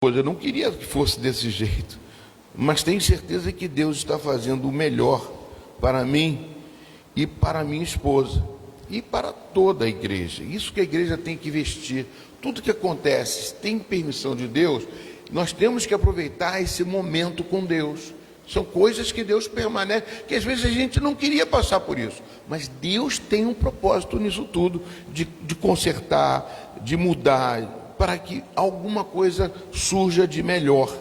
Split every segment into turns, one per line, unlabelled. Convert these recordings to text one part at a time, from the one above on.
Eu não queria que fosse desse jeito, mas tenho certeza que Deus está fazendo o melhor para mim e para minha esposa e para toda a igreja. Isso que a igreja tem que vestir. Tudo que acontece, tem permissão de Deus, nós temos que aproveitar esse momento com Deus. São coisas que Deus permanece, que às vezes a gente não queria passar por isso, mas Deus tem um propósito nisso tudo, de consertar, de mudar, para que alguma coisa surja de melhor.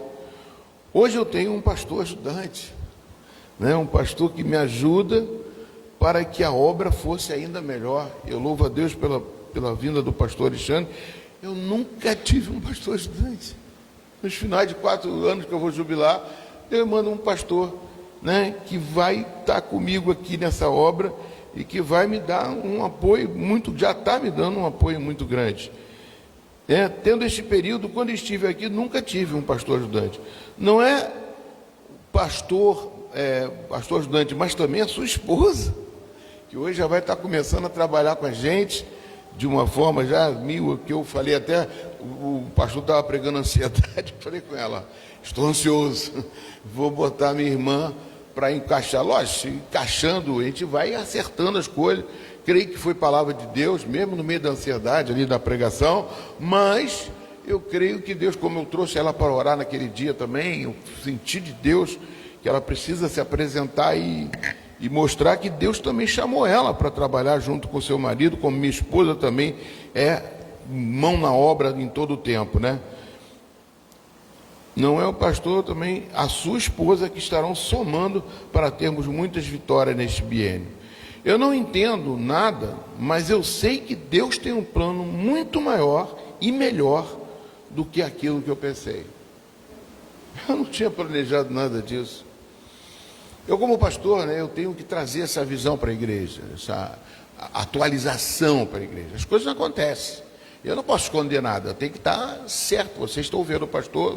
Hoje eu tenho um pastor ajudante, né? Um pastor que me ajuda para que a obra fosse ainda melhor. Eu louvo a Deus pela vinda do pastor Alexandre. Eu nunca tive um pastor ajudante. Nos finais de 4 anos que eu vou jubilar, eu mando um pastor, né, que vai estar comigo aqui nessa obra e que vai me dar um apoio muito, já está me dando um apoio muito grande. Tendo este período, quando estive aqui, nunca tive um pastor ajudante. Não é pastor ajudante, mas também a sua esposa, que hoje já vai estar começando a trabalhar com a gente de uma forma que eu falei até, o pastor estava pregando ansiedade, eu falei com ela, estou ansioso, vou botar minha irmã para encaixar. Lógico, encaixando, a gente vai acertando as coisas. Creio que foi palavra de Deus, mesmo no meio da ansiedade ali da pregação, mas eu creio que Deus, como eu trouxe ela para orar naquele dia também, eu senti de Deus que ela precisa se apresentar e mostrar que Deus também chamou ela para trabalhar junto com seu marido, como minha esposa também é mão na obra em todo o tempo, né? Não é o pastor também, a sua esposa, que estarão somando para termos muitas vitórias neste biênio. Eu não entendo nada, mas eu sei que Deus tem um plano muito maior e melhor do que aquilo que eu pensei. Eu não tinha planejado nada disso. Eu, como pastor, né, eu tenho que trazer essa visão para a igreja, essa atualização para a igreja. As coisas não acontecem. Eu não posso esconder nada, eu tenho que estar certo. Vocês estão vendo o pastor,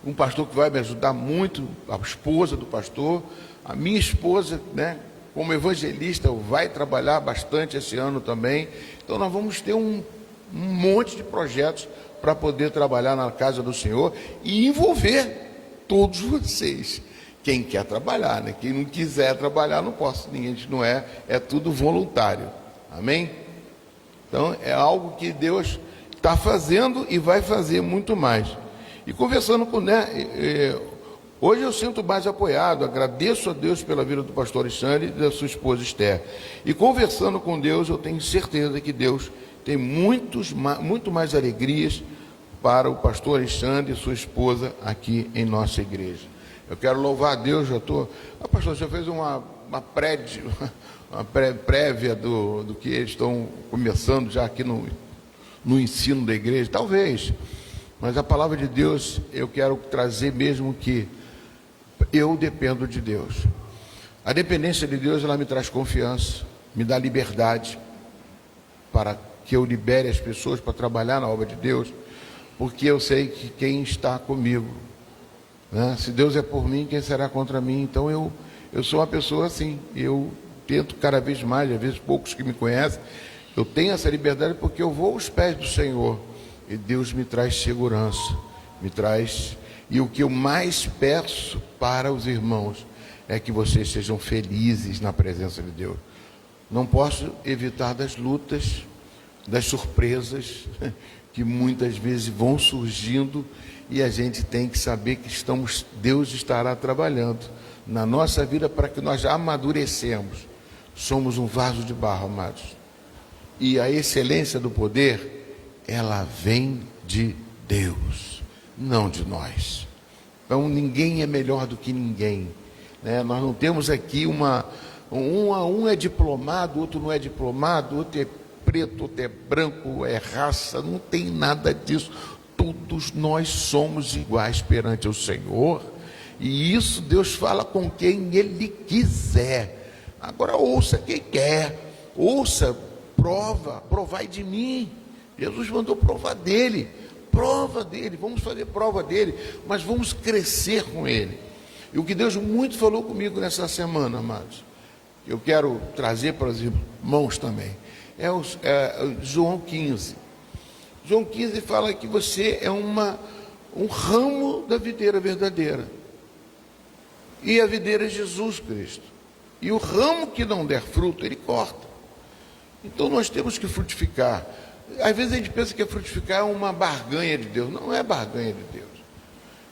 um pastor que vai me ajudar muito, a esposa do pastor, a minha esposa, né, como evangelista, vai trabalhar bastante esse ano também. Então nós vamos ter um monte de projetos para poder trabalhar na casa do Senhor e envolver todos vocês. Quem quer trabalhar, né? Quem não quiser trabalhar, não posso. Ninguém não é tudo voluntário. Amém? Então é algo que Deus está fazendo e vai fazer muito mais. E conversando com, hoje eu sinto mais apoiado, agradeço a Deus pela vida do pastor Alexandre e da sua esposa Esther. E conversando com Deus, eu tenho certeza que Deus tem muito mais alegrias para o pastor Alexandre e sua esposa aqui em nossa igreja. Eu quero louvar a Deus, pastor, já fez uma prévia do que eles estão começando já aqui no ensino da igreja, talvez, mas a palavra de Deus, eu quero trazer mesmo que eu dependo de Deus. A dependência de Deus, ela me traz confiança, me dá liberdade para que eu libere as pessoas para trabalhar na obra de Deus, porque eu sei que quem está comigo, né? Se Deus é por mim, quem será contra mim? Então eu sou uma pessoa assim, eu tento cada vez mais, às vezes poucos que me conhecem, eu tenho essa liberdade porque eu vou aos pés do Senhor e Deus me traz segurança, e o que eu mais peço para os irmãos é que vocês sejam felizes na presença de Deus. Não posso evitar das lutas, das surpresas que muitas vezes vão surgindo, e a gente tem que saber que Deus estará trabalhando na nossa vida para que nós amadurecemos. Somos um vaso de barro, amados. E a excelência do poder, ela vem de Deus, não de nós. Então ninguém é melhor do que ninguém, né? Nós não temos aqui um é diplomado, outro não é diplomado, outro é preto, outro é branco, é raça, não tem nada disso. Todos nós somos iguais perante o Senhor, e isso Deus fala com quem Ele quiser. Agora ouça quem quer, ouça, provai de mim. Jesus mandou provar dele, vamos fazer prova dele, mas vamos crescer com ele. E o que Deus muito falou comigo nessa semana, amados, eu quero trazer para os irmãos também, é João 15. João 15 fala que você é um ramo da videira verdadeira. E a videira é Jesus Cristo. E o ramo que não der fruto, ele corta. Então nós temos que frutificar. Às vezes a gente pensa que frutificar é uma barganha de Deus. Não é barganha de Deus.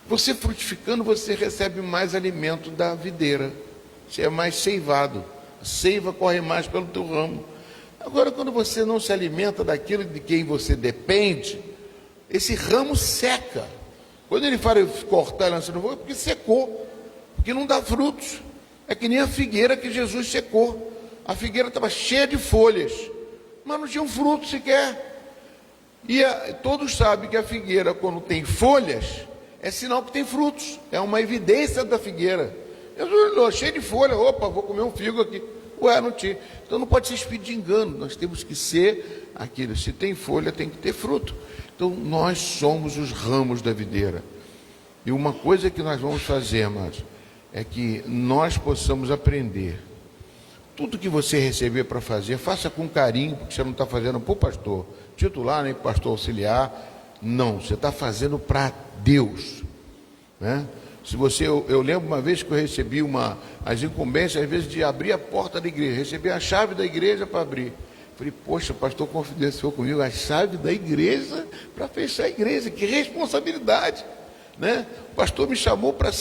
Você frutificando, você recebe mais alimento da videira. Você é mais seivado. A seiva corre mais pelo teu ramo. Agora, quando você não se alimenta daquilo de quem você depende, esse ramo seca. Quando ele fala cortar e lançar no fogo, é porque secou. Porque não dá frutos. É que nem a figueira que Jesus secou. A figueira estava cheia de folhas, mas não tinha um fruto sequer. E todos sabem que a figueira, quando tem folhas, é sinal que tem frutos. É uma evidência da figueira. Jesus olhou, cheio de folha, opa, vou comer um figo aqui. Ué, não tinha. Então não pode ser espírito de engano. Nós temos que ser aquilo. Se tem folha, tem que ter fruto. Então nós somos os ramos da videira. E uma coisa que nós vamos fazer, amados, é que nós possamos aprender. Tudo que você receber para fazer, faça com carinho, porque você não está fazendo para o pastor titular, nem para o pastor auxiliar. Não, você está fazendo para Deus, né? Se você, eu lembro uma vez que eu recebi as incumbências, às vezes, de abrir a porta da igreja, recebi a chave da igreja para abrir. Falei, poxa, o pastor confidenciou comigo a chave da igreja para fechar a igreja, que responsabilidade, né? O pastor me chamou para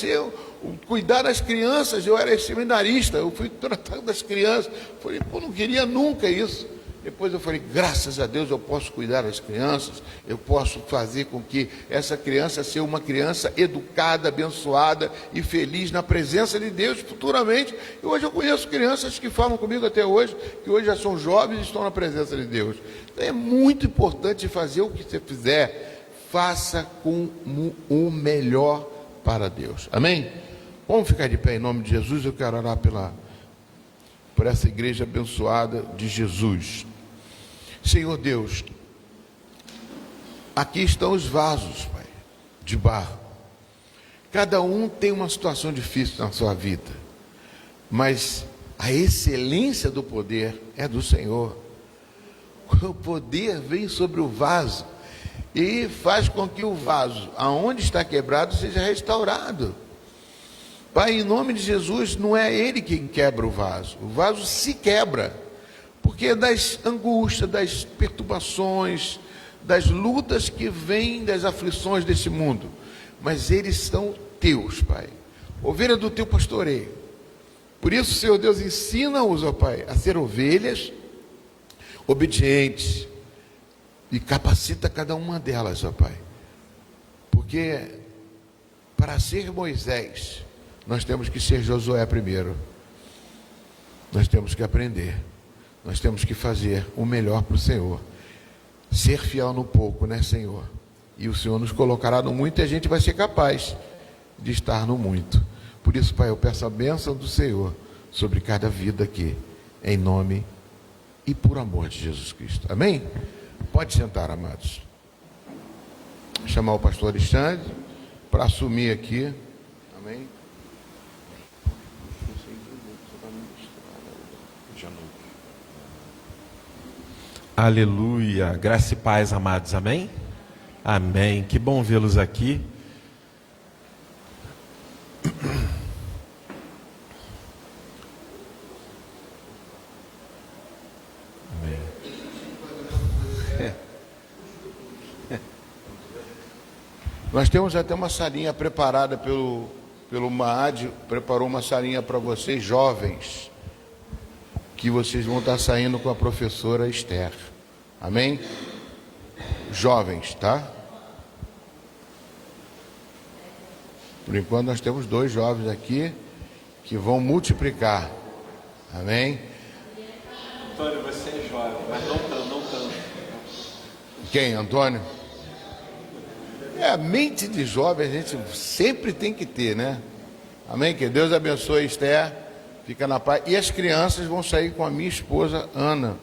cuidar das crianças. Eu era seminarista, eu fui tratar das crianças. Falei, pô, não queria nunca isso. Depois eu falei, graças a Deus eu posso cuidar das crianças, eu posso fazer com que essa criança seja uma criança educada, abençoada e feliz na presença de Deus futuramente. E hoje eu conheço crianças que falam comigo até hoje, que hoje já são jovens e estão na presença de Deus. Então é muito importante fazer o que você fizer, faça com o melhor para Deus. Amém? Vamos ficar de pé em nome de Jesus. Eu quero orar por essa igreja abençoada de Jesus. Senhor Deus, aqui estão os vasos, Pai, de barro. Cada um tem uma situação difícil na sua vida, mas a excelência do poder é do Senhor. O poder vem sobre o vaso e faz com que o vaso, aonde está quebrado, seja restaurado. Pai, em nome de Jesus, não é Ele quem quebra o vaso se quebra, porque é das angústias, das perturbações, das lutas que vêm, das aflições desse mundo, mas eles são teus, Pai, ovelha do teu pastoreio. Por isso, Senhor Deus, ensina-os, ó Pai, a ser ovelhas obedientes e capacita cada uma delas, ó Pai, porque para ser Moisés, nós temos que ser Josué primeiro. Nós temos que aprender. Nós temos que fazer o melhor para o Senhor. Ser fiel no pouco, né, Senhor? E o Senhor nos colocará no muito e a gente vai ser capaz de estar no muito. Por isso, Pai, eu peço a bênção do Senhor sobre cada vida aqui, em nome e por amor de Jesus Cristo. Amém? Pode sentar, amados. Vou chamar o pastor Alexandre para assumir aqui. Amém?
Aleluia, graça e paz, amados, amém? Amém, que bom vê-los aqui. Amém.
Nós temos até uma salinha preparada pelo Maad, preparou uma salinha para vocês jovens, que vocês vão estar saindo com a professora Esther. Amém? Jovens, tá? Por enquanto nós temos 2 jovens aqui que vão multiplicar. Amém?
Antônio, você é jovem, mas não tanto.
Quem, Antônio? A mente de jovem a gente sempre tem que ter, né? Amém? Que Deus abençoe Esther. Fica na paz. E as crianças vão sair com a minha esposa Ana,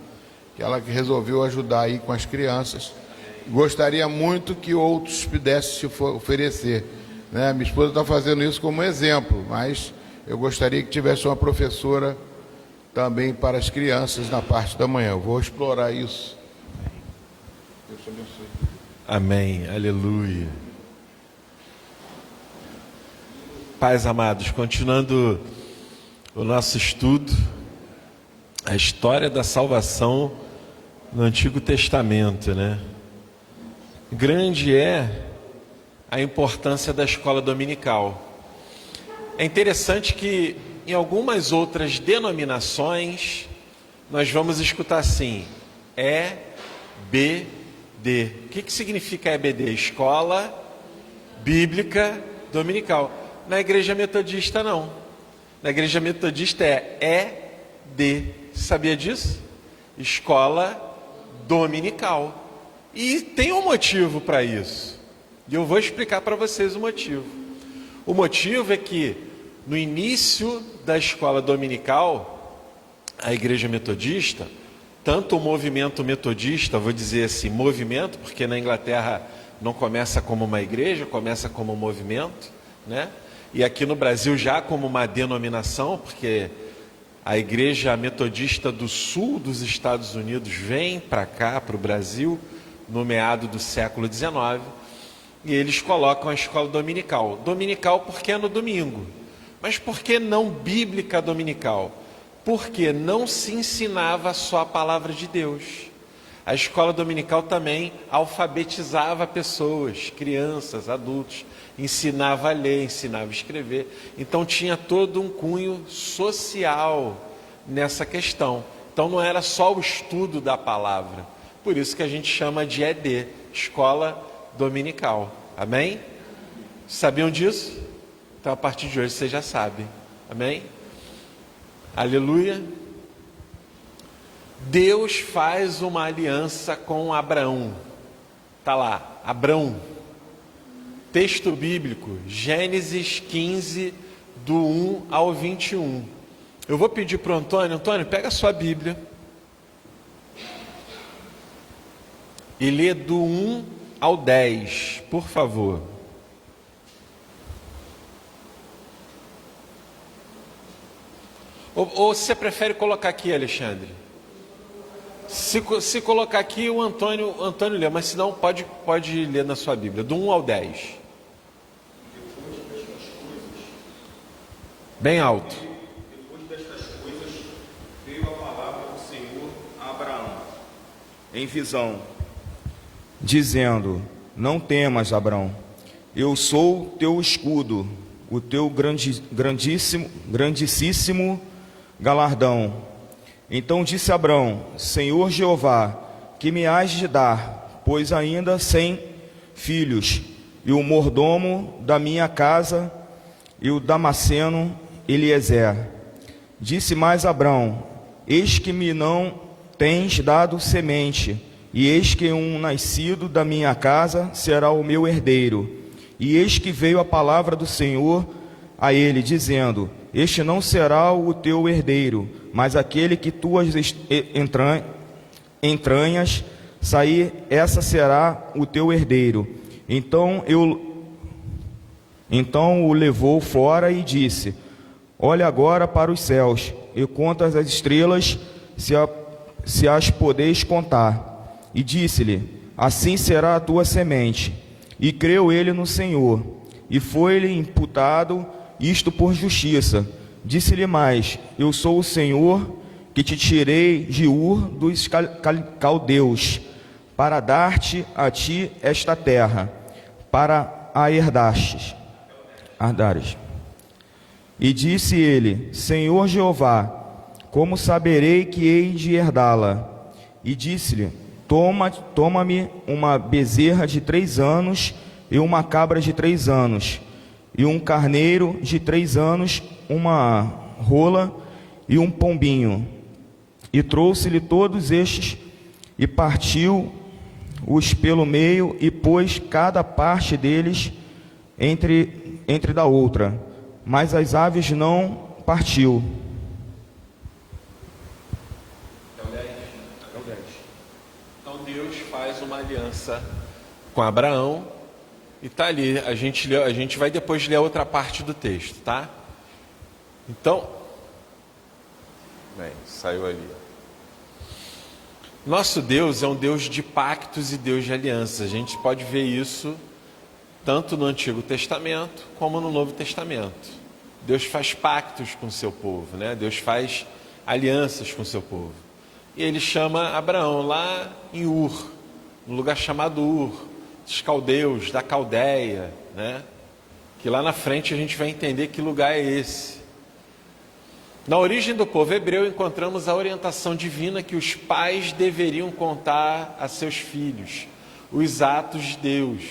que ela que resolveu ajudar aí com as crianças. Gostaria muito que outros pudessem se oferecer, né? Minha esposa está fazendo isso como exemplo, mas eu gostaria que tivesse uma professora também para as crianças na parte da manhã. Eu vou explorar isso. Deus te abençoe.
Amém, aleluia. Pais amados, continuando o nosso estudo, a história da salvação no Antigo Testamento, né? Grande é a importância da escola dominical. É interessante que em algumas outras denominações nós vamos escutar assim, EBD. O que significa EBD? Escola Bíblica Dominical. Na Igreja Metodista não. Na Igreja Metodista é ED. Sabia disso? Escola Dominical. E tem um motivo para isso. E eu vou explicar para vocês o motivo. O motivo é que no início da escola dominical, a Igreja Metodista, tanto o movimento metodista, vou dizer assim, movimento, porque na Inglaterra não começa como uma igreja, começa como um movimento, né? E aqui no Brasil já como uma denominação, porque a Igreja Metodista do Sul dos Estados Unidos vem para cá, para o Brasil, no meado do século XIX, e eles colocam a escola dominical. Dominical porque é no domingo. Mas por que não bíblica dominical? Porque não se ensinava só a palavra de Deus. A escola dominical também alfabetizava pessoas, crianças, adultos, ensinava a ler, ensinava a escrever. Então tinha todo um cunho social nessa questão. Então não era só o estudo da palavra. Por isso que a gente chama de ED, Escola Dominical. Amém? Sabiam disso? Então a partir de hoje vocês já sabem. Amém? Aleluia. Deus faz uma aliança com Abraão. Está lá, Abraão. Texto bíblico, Gênesis 15, do 1 ao 21. Eu vou pedir para o Antônio, pega a sua Bíblia e lê do 1 ao 10, por favor. Ou você prefere colocar aqui, Alexandre? Se colocar aqui, o Antônio lê, mas se não, pode ler na sua Bíblia, do 1 ao 10. Bem alto.
Depois destas coisas, veio a palavra do Senhor a Abraão, em visão, dizendo: não temas, Abraão, eu sou teu escudo, o teu grandíssimo galardão. Então disse Abraão: Senhor Jeová, que me hás de dar, pois ainda sem filhos, e o mordomo da minha casa, e o Damasceno Eliezer. Disse mais Abraão: eis que me não tens dado semente, e eis que um nascido da minha casa será o meu herdeiro. E eis que veio a palavra do Senhor a ele, dizendo: este não será o teu herdeiro, mas aquele que tuas entranhas sair, essa será o teu herdeiro. Então o levou fora e disse: olha agora para os céus, e conta as estrelas, se as podeis contar. E disse-lhe: assim será a tua semente. E creu ele no Senhor, e foi-lhe imputado isto por justiça. Disse-lhe mais: eu sou o Senhor que te tirei de Ur dos caldeus, para dar-te a ti esta terra, para a herdares. E disse ele: Senhor Jeová, como saberei que hei de herdá-la? E disse-lhe: toma-me uma bezerra de 3 anos, e uma cabra de 3 anos, e um carneiro de 3 anos, uma rola e um pombinho. E trouxe-lhe todos estes, e partiu-os pelo meio, e pôs cada parte deles entre da outra, mas as aves não partiu.
Então Deus faz uma aliança com Abraão, e está ali, a gente vai depois ler a outra parte do texto, tá? Então, saiu ali. Nosso Deus é um Deus de pactos e Deus de alianças. A gente pode ver isso tanto no Antigo Testamento como no Novo Testamento. Deus faz pactos com o seu povo, né? Deus faz alianças com o seu povo. E ele chama Abraão lá em Ur, no lugar chamado Ur, dos caldeus, da Caldeia, né? Que lá na frente a gente vai entender que lugar é esse. Na origem do povo hebreu encontramos a orientação divina que os pais deveriam contar a seus filhos, os atos de Deus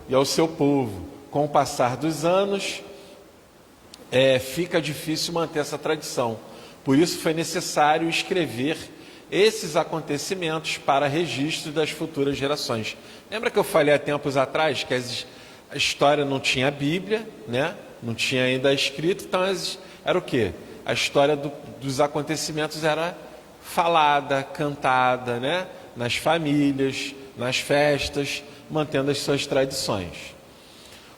e ao seu povo. Com o passar dos anos, fica difícil manter essa tradição. Por isso foi necessário escrever esses acontecimentos para registro das futuras gerações. Lembra que eu falei há tempos atrás que a história não tinha Bíblia, né? Não tinha ainda escrito, então era o quê? A história dos acontecimentos era falada, cantada, né? Nas famílias, nas festas, mantendo as suas tradições.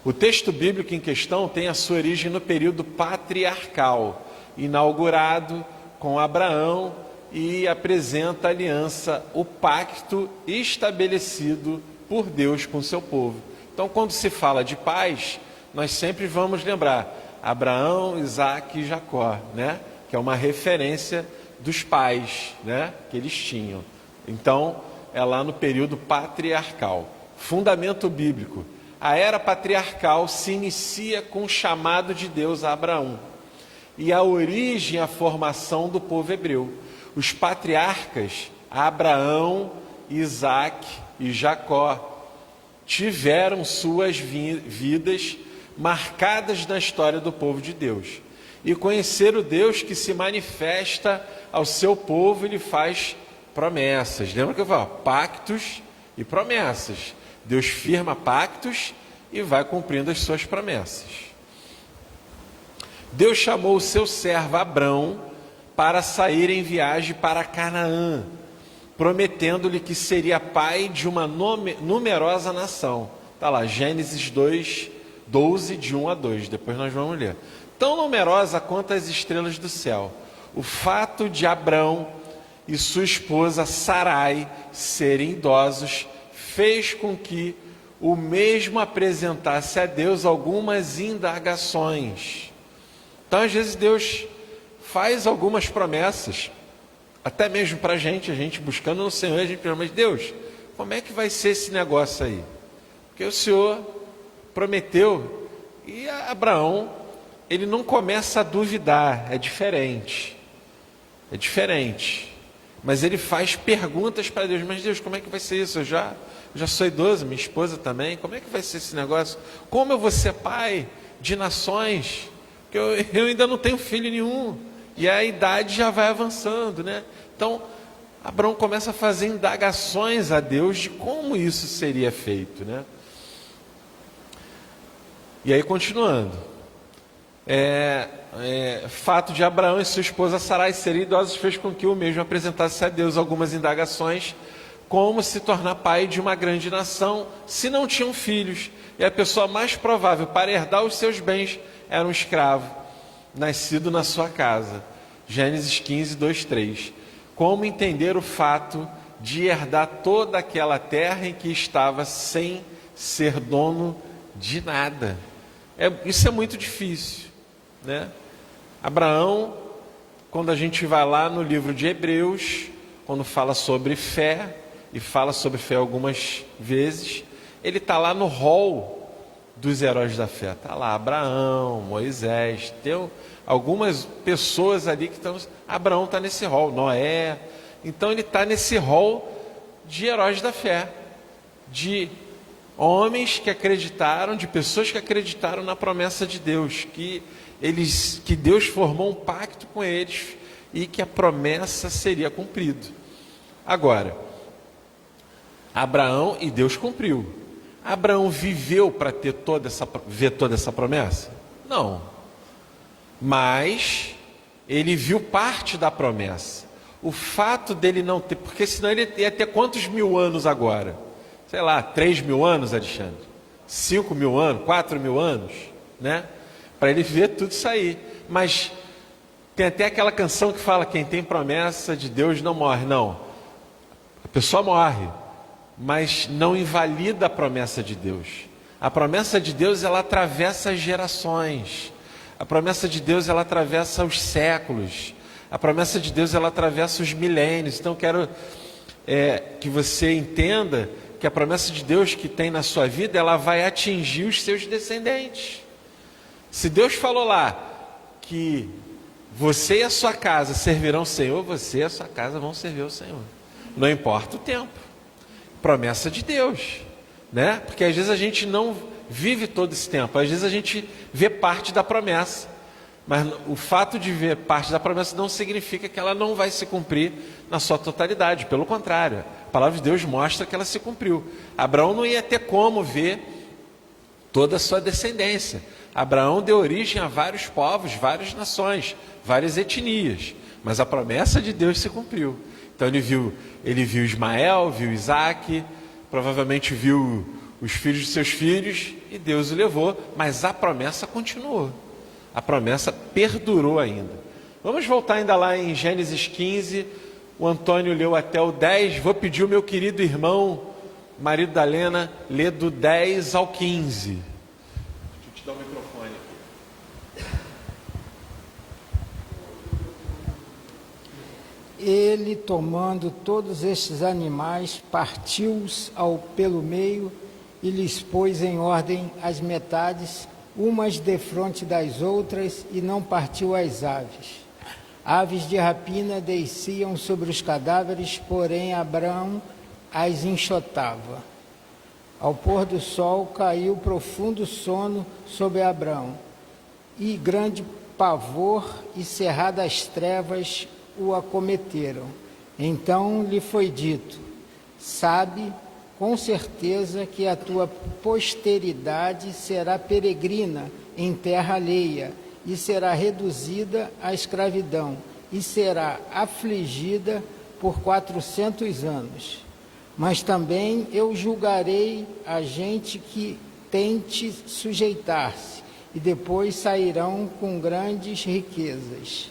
O texto bíblico em questão tem a sua origem no período patriarcal, inaugurado com Abraão, e apresenta a aliança, o pacto estabelecido por Deus com o seu povo. Então, quando se fala de pais, nós sempre vamos lembrar Abraão, Isaque e Jacó, né? Que é uma referência dos pais, né? Que eles tinham. Então, é lá no período patriarcal. Fundamento bíblico. A era patriarcal se inicia com o chamado de Deus a Abraão e a origem, a formação do povo hebreu. Os patriarcas, Abraão, Isaque e Jacó, tiveram suas vidas marcadas na história do povo de Deus. E conhecer o Deus que se manifesta ao seu povo e lhe faz promessas. Lembra que eu falo? Pactos e promessas. Deus firma pactos e vai cumprindo as suas promessas. Deus chamou o seu servo Abrão para sair em viagem para Canaã, prometendo-lhe que seria pai de uma numerosa nação. Está lá, Gênesis 2, 12, de 1 a 2, depois nós vamos ler. Tão numerosa quanto as estrelas do céu. O fato de Abrão e sua esposa Sarai serem idosos fez com que o mesmo apresentasse a Deus algumas indagações. Então, às vezes, Deus faz algumas promessas, até mesmo para a gente buscando no Senhor, a gente pergunta, mas Deus, como é que vai ser esse negócio aí? Porque o Senhor prometeu, e Abraão, ele não começa a duvidar, é diferente, mas ele faz perguntas para Deus, mas Deus, como é que vai ser isso? Eu já sou idoso, minha esposa também, como é que vai ser esse negócio? Como eu vou ser pai de nações? Porque eu ainda não tenho filho nenhum, e a idade já vai avançando, né? Então, Abraão começa a fazer indagações a Deus de como isso seria feito, né? E aí, continuando, fato de Abraão e sua esposa Sarai serem idosos fez com que o mesmo apresentasse a Deus algumas indagações, como se tornar pai de uma grande nação, se não tinham filhos, e a pessoa mais provável para herdar os seus bens era um escravo, nascido na sua casa. Gênesis 15, 2, 3. Como entender o fato de herdar toda aquela terra em que estava sem ser dono de nada? Isso é muito difícil, né? Abraão, quando a gente vai lá no livro de Hebreus, quando fala sobre fé, e fala sobre fé algumas vezes, ele está lá no rol dos heróis da fé. Está lá Abraão, Moisés, tem algumas pessoas ali que estão... Abraão está nesse rol, Noé. Então ele está nesse rol de heróis da fé, de homens que acreditaram, de pessoas que acreditaram na promessa de Deus, que Deus formou um pacto com eles e que a promessa seria cumprida. Agora, Abraão, e Deus cumpriu. Abraão viveu para ver toda essa promessa? Não. Mas ele viu parte da promessa. O fato dele não ter, porque senão ele ia ter quantos mil anos agora? Sei lá, 3.000 anos, Alexandre? 5.000 anos? 4.000 anos? Né? Para ele ver tudo isso aí. Mas tem até aquela canção que fala, quem tem promessa de Deus não morre. Não. A pessoa morre, mas não invalida a promessa de Deus. A promessa de Deus, ela atravessa as gerações. A promessa de Deus, ela atravessa os séculos. A promessa de Deus, ela atravessa os milênios. Então, quero que você entenda que a promessa de Deus que tem na sua vida, ela vai atingir os seus descendentes. Se Deus falou lá que você e a sua casa servirão o Senhor, você e a sua casa vão servir o Senhor. Não importa o tempo. Promessa de Deus, né? Porque às vezes a gente não vive todo esse tempo. Às vezes a gente vê parte da promessa. Mas o fato de ver parte da promessa não significa que ela não vai se cumprir na sua totalidade. Pelo contrário, a palavra de Deus mostra que ela se cumpriu. Abraão não ia ter como ver toda a sua descendência. Abraão deu origem a vários povos, várias nações, várias etnias. Mas a promessa de Deus se cumpriu. Então ele viu Ismael, viu Isaac, provavelmente viu os filhos de seus filhos, e Deus o levou, mas a promessa continuou. A promessa perdurou ainda. Vamos voltar ainda lá em Gênesis 15, o Antônio leu até o 10, vou pedir o meu querido irmão, marido da Lena, ler do 10 ao 15. Deixa eu te dar o microfone aqui.
Ele, tomando todos estes animais, partiu-os pelo meio e lhes pôs em ordem as metades, umas defronte das outras, e não partiu as aves. Aves de rapina desciam sobre os cadáveres, porém Abraão as enxotava. Ao pôr do sol caiu profundo sono sobre Abraão, e grande pavor e cerradas trevas o acometeram. Então lhe foi dito: sabe com certeza que a tua posteridade será peregrina em terra alheia, e será reduzida à escravidão, e será afligida por 400 anos. Mas também eu julgarei a gente que tente sujeitar-se, e depois sairão com grandes riquezas.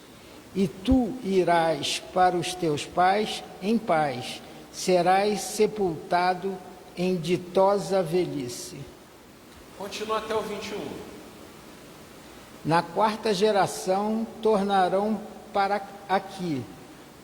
E tu irás para os teus pais em paz, serás sepultado em ditosa velhice.
Continua até o 21.
Na quarta geração tornarão para aqui,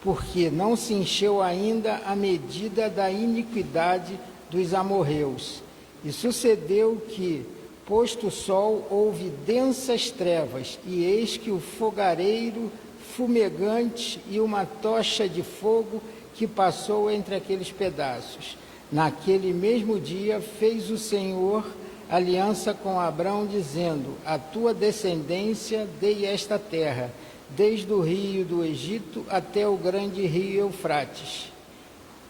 porque não se encheu ainda a medida da iniquidade dos amorreus. E sucedeu que, posto o sol, houve densas trevas, e eis que o fogareiro fumegante e uma tocha de fogo que passou entre aqueles pedaços. Naquele mesmo dia fez o Senhor aliança com Abrão, dizendo: a tua descendência dei esta terra, desde o rio do Egito até o grande rio Eufrates,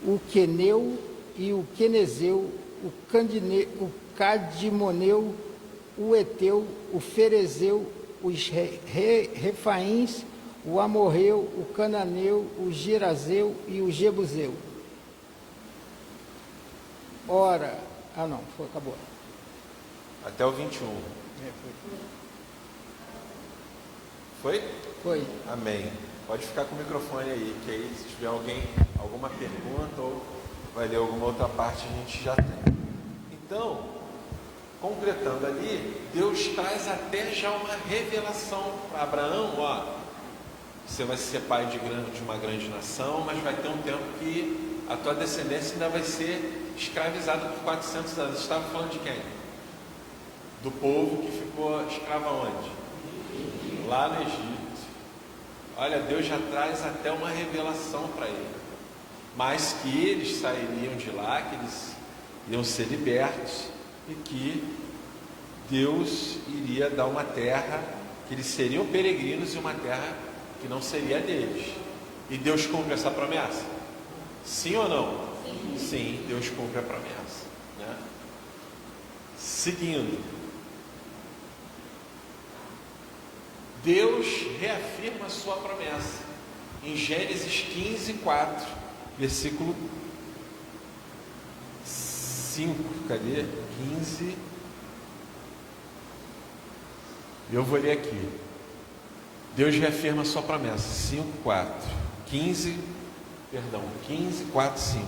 o Queneu e o Quenezeu, o Cadimoneu, o Eteu, o Ferezeu, os Refaíns, o Amorreu, o Cananeu, o Girazeu e o Jebuseu. Ora, acabou.
Até o 21. Foi?
Foi.
Amém. Pode ficar com o microfone aí, que aí se tiver alguma pergunta ou vai ler alguma outra parte, a gente já tem. Então, concretando ali, Deus traz até já uma revelação para Abraão: ó, você vai ser pai de uma grande nação, mas vai ter um tempo que a tua descendência ainda vai ser escravizada por 400 anos. Você estava falando de quem? Do povo que ficou escravo aonde? Lá no Egito. Olha, Deus já traz até uma revelação para ele, mas que eles sairiam de lá, que eles iam ser libertos, e que Deus iria dar uma terra, que eles seriam peregrinos, e uma terra que não seria deles. E Deus cumpre essa promessa? Sim ou não? Sim, Deus cumpre a promessa, né? Seguindo, Deus reafirma a sua promessa em Gênesis 15, 4, versículo 5. Cadê? 15. Eu vou ler aqui. Deus reafirma a sua promessa. 5, 4. 15, 4, 5.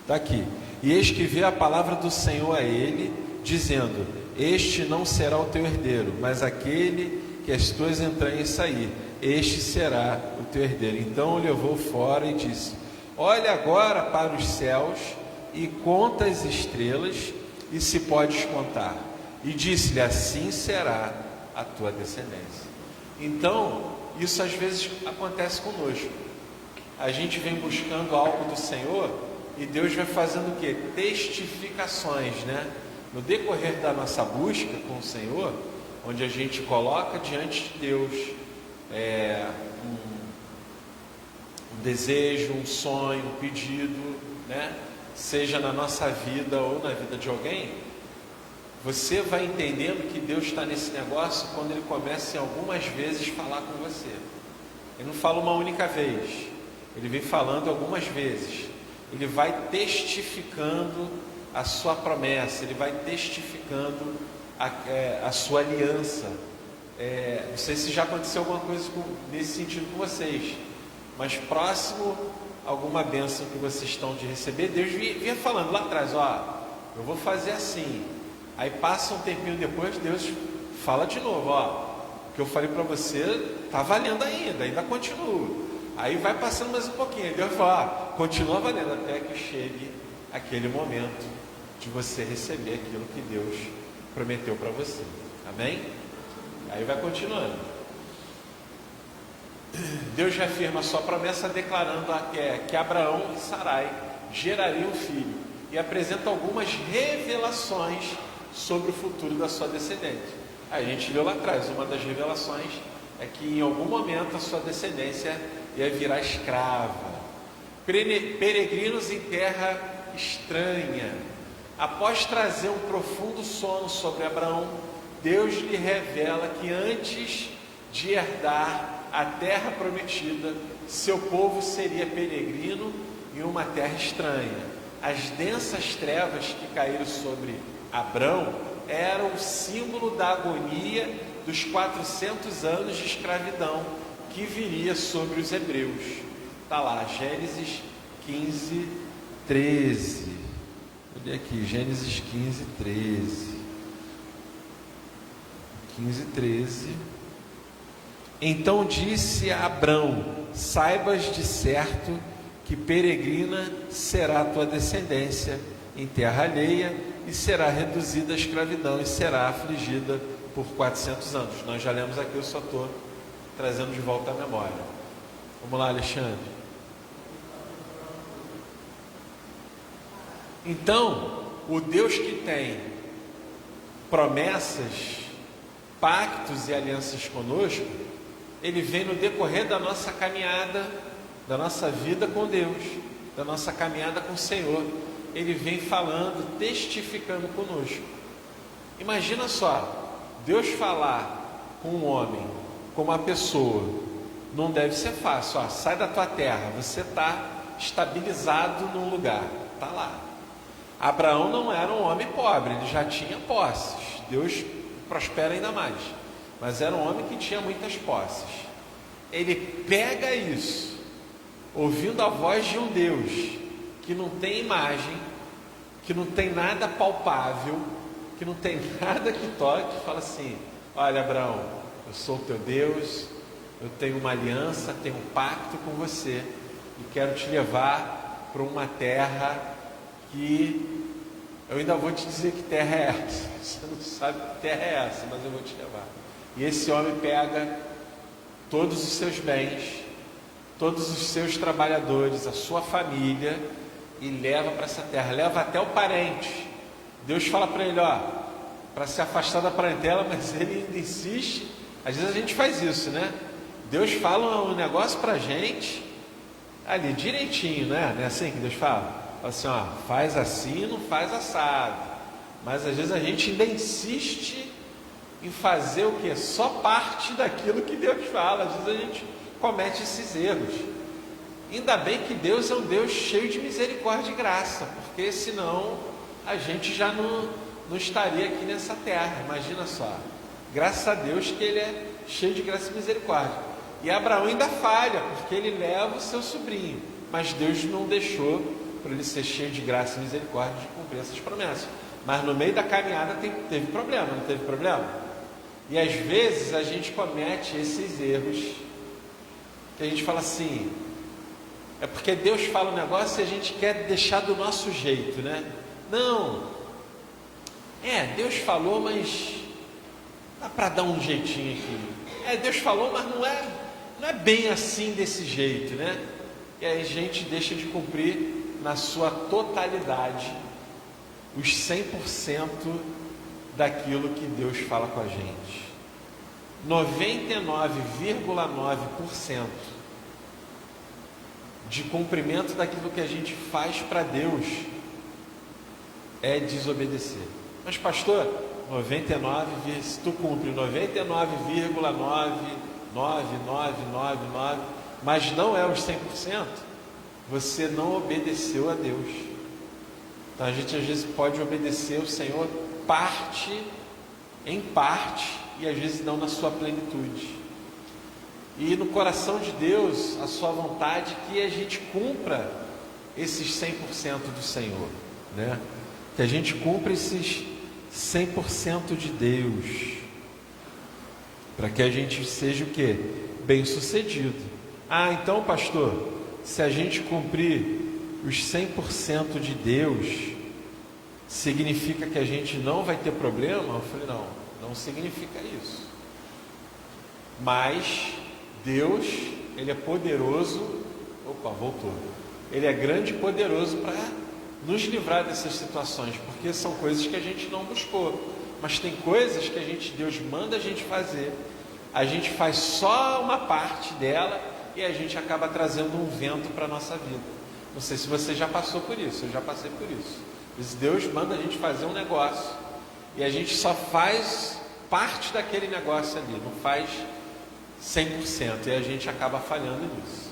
Está aqui. E eis que veio a palavra do Senhor a ele, dizendo: este não será o teu herdeiro, mas aquele que as tuas entranhas sair, este será o teu herdeiro. Então o levou fora e disse: olha agora para os céus e conta as estrelas, e se podes contar. E disse-lhe: assim será a tua descendência. Então, isso às vezes acontece conosco. A gente vem buscando algo do Senhor e Deus vai fazendo o quê? Testificações, né? No decorrer da nossa busca com o Senhor, onde a gente coloca diante de Deus um desejo, um sonho, um pedido, né? Seja na nossa vida ou na vida de alguém, você vai entendendo que Deus está nesse negócio quando Ele começa em algumas vezes falar com você. Ele não fala uma única vez, Ele vem falando algumas vezes. Ele vai testificando a sua promessa, Ele vai testificando a sua aliança. Não sei se já aconteceu alguma coisa nesse sentido com vocês, mas próximo a alguma bênção que vocês estão de receber, Deus vinha falando lá atrás: ó, eu vou fazer assim. Aí passa um tempinho depois, Deus fala de novo: ó, o que eu falei para você está valendo ainda continua. Aí vai passando mais um pouquinho, aí Deus fala: ó, continua valendo, até que chegue aquele momento de você receber aquilo que Deus prometeu para você. Amém? Aí vai continuando. Deus reafirma a sua promessa declarando que Abraão e Sarai gerariam um filho, e apresenta algumas revelações sobre o futuro da sua descendente. A gente leu lá atrás, uma das revelações é que em algum momento a sua descendência ia virar escrava, peregrinos em terra estranha. Após trazer um profundo sono sobre Abraão, Deus lhe revela que antes de herdar a terra prometida, seu povo seria peregrino em uma terra estranha. As densas trevas que caíram sobre Abrão eram o símbolo da agonia dos 400 anos de escravidão que viria sobre os hebreus. Está lá, Gênesis 15, 13. Vou ler aqui, Gênesis 15, 13. 15, 13. Então disse a Abrão: saibas de certo que peregrina será a tua descendência em terra alheia, e será reduzida à escravidão, e será afligida por 400 anos. Nós já lemos aqui, eu só estou trazendo de volta à memória. Vamos lá, Alexandre. Então, o Deus que tem promessas, pactos e alianças conosco, Ele vem no decorrer da nossa caminhada, da nossa vida com Deus, da nossa caminhada com o Senhor. Ele vem falando, testificando conosco. Imagina só, Deus falar com um homem, com uma pessoa, não deve ser fácil. Ó, sai da tua terra, você está estabilizado num lugar, está lá. Abraão não era um homem pobre, ele já tinha posses. Deus prospera ainda mais, mas era um homem que tinha muitas posses. Ele pega isso, ouvindo a voz de um Deus que não tem imagem, que não tem nada palpável, que não tem nada que toque, fala assim: olha, Abraão, eu sou o teu Deus, eu tenho uma aliança, tenho um pacto com você, e quero te levar para uma terra que eu ainda vou te dizer que terra é essa. Você não sabe que terra é essa, mas eu vou te levar. E esse homem pega todos os seus bens, todos os seus trabalhadores, a sua família, e leva para essa terra, leva até o parente. Deus fala para ele, ó, para se afastar da parentela, mas ele ainda insiste. Às vezes a gente faz isso, né? Deus fala um negócio para a gente ali direitinho, né? Não é assim que Deus fala? Fala assim, ó, faz assim, não faz assado. Mas às vezes a gente ainda insiste em fazer o que? Só parte daquilo que Deus fala. Às vezes a gente comete esses erros. Ainda bem que Deus é um Deus cheio de misericórdia e graça, porque senão a gente já não estaria aqui nessa terra. Imagina só, graças a Deus que Ele é cheio de graça e misericórdia. E Abraão ainda falha, porque ele leva o seu sobrinho, mas Deus não deixou para ele ser cheio de graça e misericórdia de cumprir essas promessas. Mas no meio da caminhada teve problema, não teve problema? E às vezes a gente comete esses erros, que a gente fala assim, é porque Deus fala um negócio e a gente quer deixar do nosso jeito, né? Não, Deus falou, mas dá para dar um jeitinho aqui. Deus falou, mas não é bem assim desse jeito, né? E aí a gente deixa de cumprir na sua totalidade os 100% daquilo que Deus fala com a gente. 99,9% de cumprimento daquilo que a gente faz para Deus é desobedecer. Mas pastor, 99, se tu cumpre 99,99999, mas não é os 100%, você não obedeceu a Deus. Então a gente às vezes pode obedecer o Senhor em parte, e às vezes não na sua plenitude. E no coração de Deus, a sua vontade é que a gente cumpra esses 100% do Senhor, né? Que a gente cumpra esses 100% de Deus, para que a gente seja o quê? Bem sucedido. Então pastor, se a gente cumprir os 100% de Deus, significa que a gente não vai ter problema? Eu falei, não significa isso. Mas Deus, Ele é poderoso, Ele é grande e poderoso para nos livrar dessas situações, porque são coisas que a gente não buscou, mas tem coisas que Deus manda a gente fazer, a gente faz só uma parte dela e a gente acaba trazendo um vento para a nossa vida. Não sei se você já passou por isso, eu já passei por isso. Deus manda a gente fazer um negócio e a gente só faz parte daquele negócio ali, não faz 100%, e a gente acaba falhando nisso.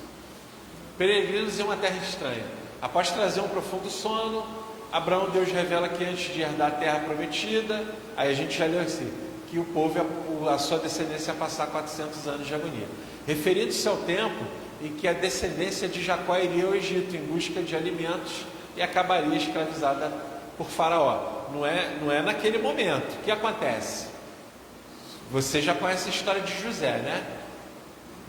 Peregrinos em uma terra estranha. Após trazer um profundo sono, Abraão, Deus revela que antes de herdar a terra prometida, aí a gente já leu assim, que o povo, a sua descendência ia passar 400 anos de agonia, referindo-se ao tempo em que a descendência de Jacó iria ao Egito em busca de alimentos e acabaria escravizada por Faraó. Não é naquele momento. O que acontece? Você já conhece a história de José, né?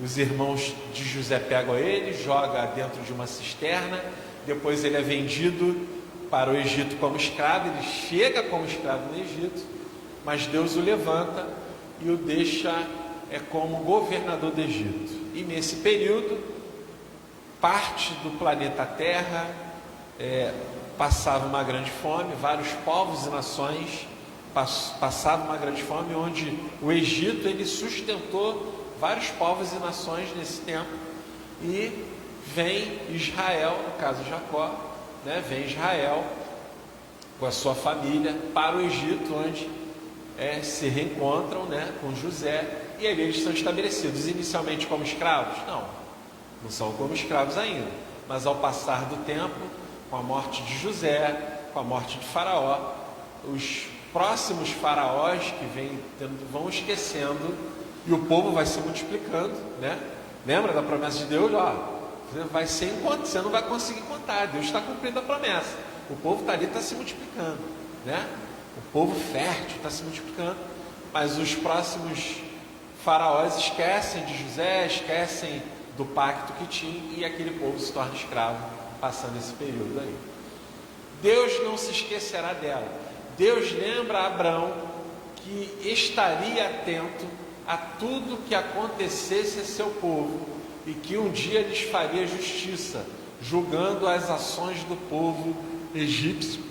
Os irmãos de José pegam ele, jogam dentro de uma cisterna, depois ele é vendido para o Egito como escravo, ele chega como escravo no Egito, mas Deus o levanta e o deixa como governador do Egito. E nesse período, parte do planeta Terra passava uma grande fome, vários povos e nações passavam uma grande fome, onde o Egito ele sustentou vários povos e nações nesse tempo. E vem Israel, no caso Jacó, né, vem Israel com a sua família para o Egito, onde se reencontram, né, com José, e ali eles são estabelecidos inicialmente como escravos? Não são como escravos ainda, mas ao passar do tempo, com a morte de José, com a morte de Faraó, os próximos faraós que vão esquecendo, e o povo vai se multiplicando, né? Lembra da promessa de Deus? Vai ser enquanto você não vai conseguir contar. Deus está cumprindo a promessa. O povo está ali, está se multiplicando, né? O povo fértil está se multiplicando, mas os próximos faraós esquecem de José, esquecem do pacto que tinha, e aquele povo se torna escravo, passando esse período aí. Deus não se esquecerá dela. Deus lembra a Abraão que estaria atento a tudo que acontecesse a seu povo e que um dia lhes faria justiça, julgando as ações do povo egípcio,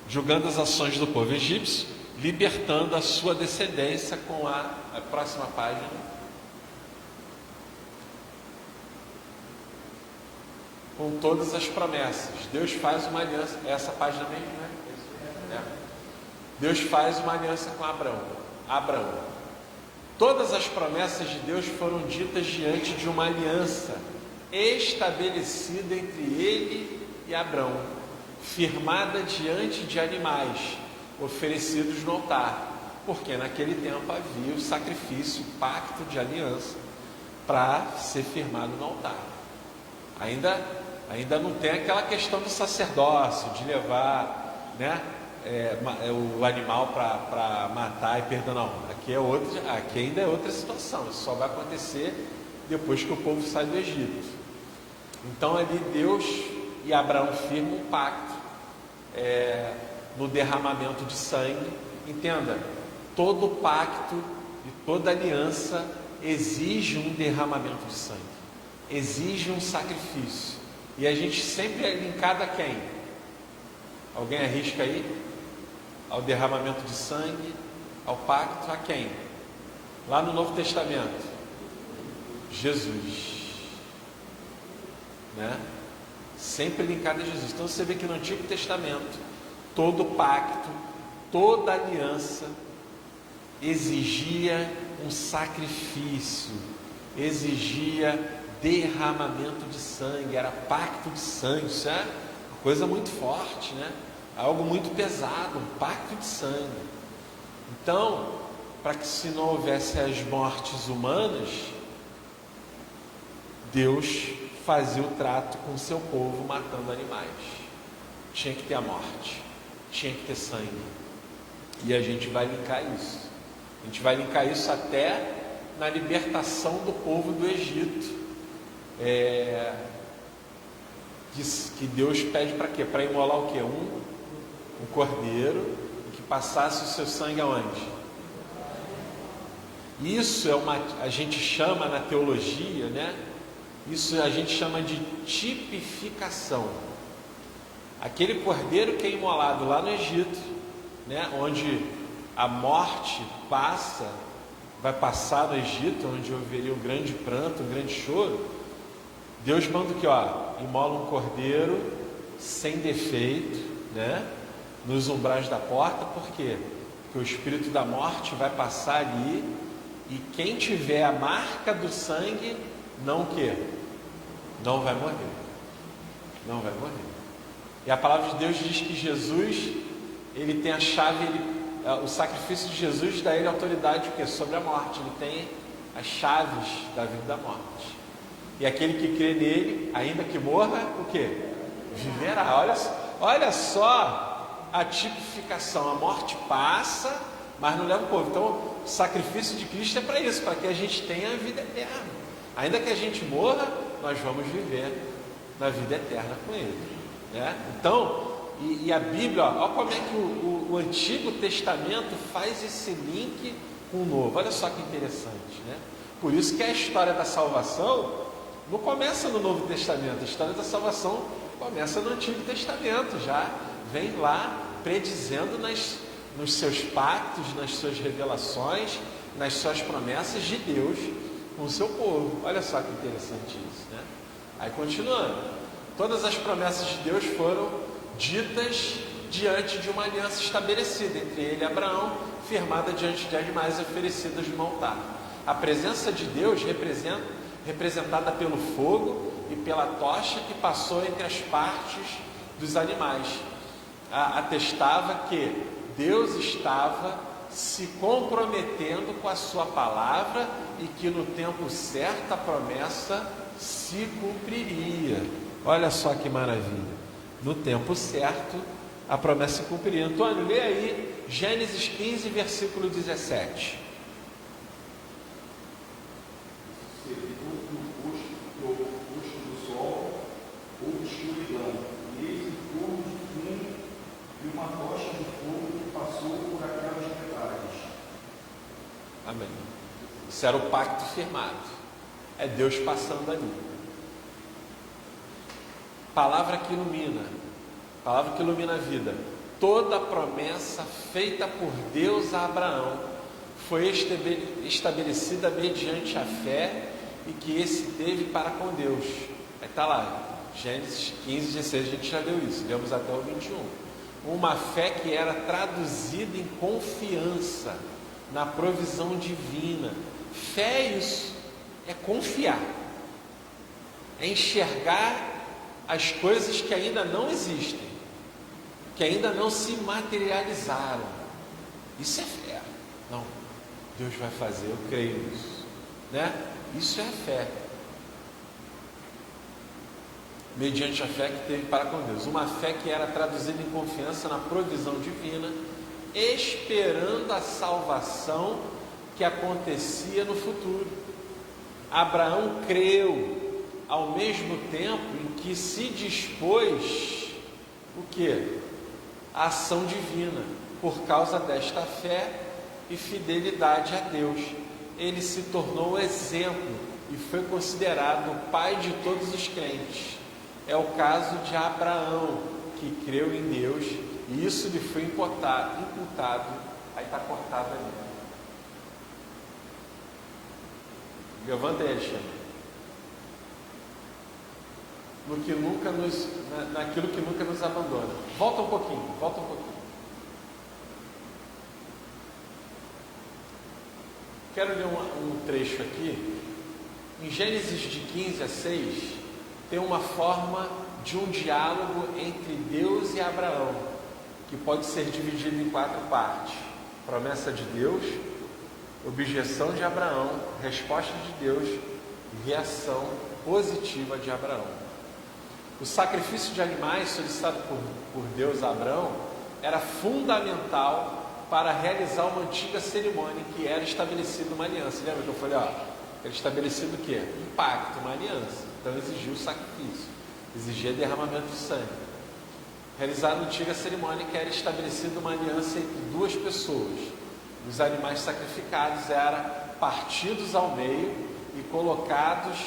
julgando as ações do povo egípcio, libertando a sua descendência com a próxima página. Com todas as promessas. Deus faz uma aliança, essa página mesmo, né? Deus faz uma aliança com Abraão. Todas as promessas de Deus foram ditas diante de uma aliança estabelecida entre ele e Abraão, firmada diante de animais oferecidos no altar, porque naquele tempo havia o sacrifício, o pacto de aliança para ser firmado no altar. Ainda não tem aquela questão do sacerdócio, de levar, né? O animal para matar e perder, não. Aqui ainda é outra situação. Isso só vai acontecer depois que o povo sai do Egito. Então ali Deus e Abraão firmam um pacto no derramamento de sangue. Entenda, todo pacto e toda aliança exige um derramamento de sangue, exige um sacrifício. E a gente sempre é linkado a quem? Alguém arrisca aí? Ao derramamento de sangue, ao pacto, a quem? Lá no Novo Testamento, Jesus, né? Sempre linkado a Jesus. Então você vê que no Antigo Testamento, todo pacto, toda aliança exigia um sacrifício, exigia derramamento de sangue, era pacto de sangue. Isso é uma coisa muito forte, né? Algo muito pesado, um pacto de sangue. Então, para que se não houvesse as mortes humanas, Deus fazia o trato com o seu povo matando animais. Tinha que ter a morte, tinha que ter sangue. E a gente vai linkar isso. A gente vai linkar isso até na libertação do povo do Egito. Que Deus pede para quê? Para imolar o quê? Um cordeiro que passasse o seu sangue aonde? Isso a gente chama na teologia, né? Isso a gente chama de tipificação. Aquele cordeiro que é imolado lá no Egito, né? Onde a morte vai passar no Egito, onde haveria um grande pranto, um grande choro. Deus manda o que? Imola um cordeiro sem defeito, né? Nos umbrais da porta. Por quê? Porque o espírito da morte vai passar ali, e quem tiver a marca do sangue, não vai morrer. Não vai morrer. E a palavra de Deus diz que Jesus, ele tem a chave, o sacrifício de Jesus dá a ele autoridade o quê? Sobre a morte. Ele tem as chaves da vida e da morte. E aquele que crê nele, ainda que morra, o quê? Viverá. Olha só a tipificação. A morte passa, mas não leva o povo. Então, o sacrifício de Cristo é para isso, para que a gente tenha a vida eterna. Ainda que a gente morra, nós vamos viver na vida eterna com Ele, né? Então, e a Bíblia, olha como é que o Antigo Testamento faz esse link com o Novo. Olha só que interessante, né? Por isso que a história da salvação não começa no Novo Testamento. A história da salvação começa no Antigo Testamento, já vem lá predizendo nos seus pactos, nas suas revelações, nas suas promessas de Deus com o seu povo. Olha só que interessante isso, né? Aí continuando, todas as promessas de Deus foram ditas diante de uma aliança estabelecida entre ele e Abraão, firmada diante de animais oferecidos no altar. A presença de Deus representada pelo fogo e pela tocha que passou entre as partes dos animais, atestava que Deus estava se comprometendo com a sua palavra e que no tempo certo a promessa se cumpriria. Olha só que maravilha, no tempo certo a promessa se cumpriria. Antônio, lê aí Gênesis 15, versículo 17. Amém. Isso era o pacto firmado. É Deus passando ali. Palavra que ilumina. Palavra que ilumina a vida. Toda promessa feita por Deus a Abraão foi estabelecida mediante a fé e que esse teve para com Deus. Aí está lá, Gênesis 15, 16, a gente já leu isso, lemos até o 21. Uma fé que era traduzida em confiança na provisão divina. Fé é isso, é confiar, é enxergar as coisas que ainda não existem, que ainda não se materializaram. Isso é fé. Não, Deus vai fazer, eu creio nisso, né? Isso é fé. mediante a fé que teve para com Deus. Uma fé que era traduzida em confiança na provisão divina, esperando a salvação que acontecia no futuro. Abraão creu ao mesmo tempo em que se dispôs o quê? A ação divina. Por causa desta fé e fidelidade a Deus, ele se tornou exemplo e foi considerado o pai de todos os crentes. É o caso de Abraão, que creu em Deus e isso lhe foi imputado. Aí está cortado ali. Levanta aí, Alexandre. Naquilo que nunca nos abandona. Volta um pouquinho. Quero ler um trecho aqui. Em Gênesis de 15 a 6, tem uma forma de um diálogo entre Deus e Abraão, que pode ser dividido em 4 partes: promessa de Deus, objeção de Abraão, resposta de Deus e reação positiva de Abraão. O sacrifício de animais solicitado por Deus a Abraão era fundamental para realizar uma antiga cerimônia que era estabelecida uma aliança. Lembra que eu falei, era estabelecido o quê? Um pacto, uma aliança. Então exigia o sacrifício, exigia derramamento de sangue. Realizar uma antiga cerimônia que era estabelecida uma aliança entre 2 pessoas. Os animais sacrificados eram partidos ao meio e colocados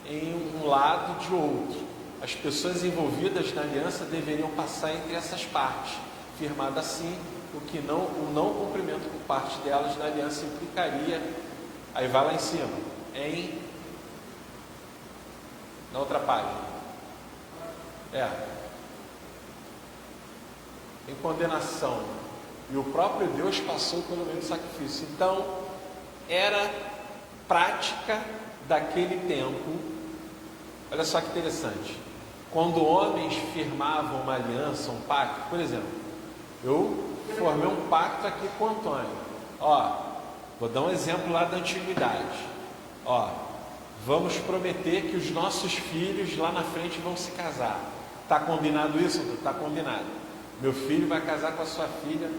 em um lado de outro. As pessoas envolvidas na aliança deveriam passar entre essas partes. Firmado assim, o não cumprimento por parte delas da aliança implicaria, aí vai lá em cima, na outra página, em condenação. E o próprio Deus passou pelo meio do sacrifício. Então, era prática daquele tempo. Olha só que interessante. Quando homens firmavam uma aliança, um pacto, por exemplo, eu formei um pacto aqui com o Antônio. Vou dar um exemplo lá da antiguidade. Vamos prometer que os nossos filhos lá na frente vão se casar. Está combinado isso? Está combinado. Meu filho vai casar com a sua filha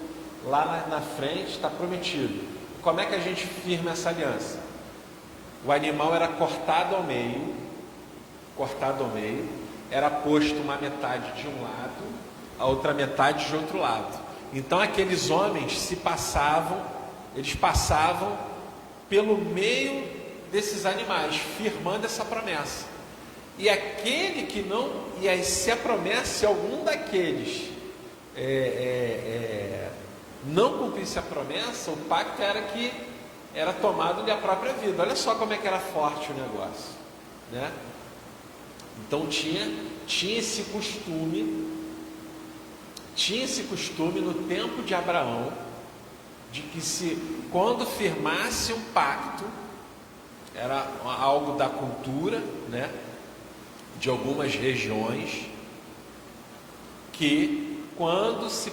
lá na frente, está prometido. Como é que a gente firma essa aliança? O animal era cortado ao meio, era posto uma metade de um lado, a outra metade de outro lado. Então aqueles homens eles passavam pelo meio desses animais, firmando essa promessa. E aquele que não, e aí se a promessa, se algum daqueles não cumprisse a promessa, o pacto era tomado-lhe a própria vida. Olha só como é que era forte o negócio, né? Então tinha esse costume no tempo de Abraão, de que quando firmasse um pacto, era algo da cultura, né, de algumas regiões, que quando se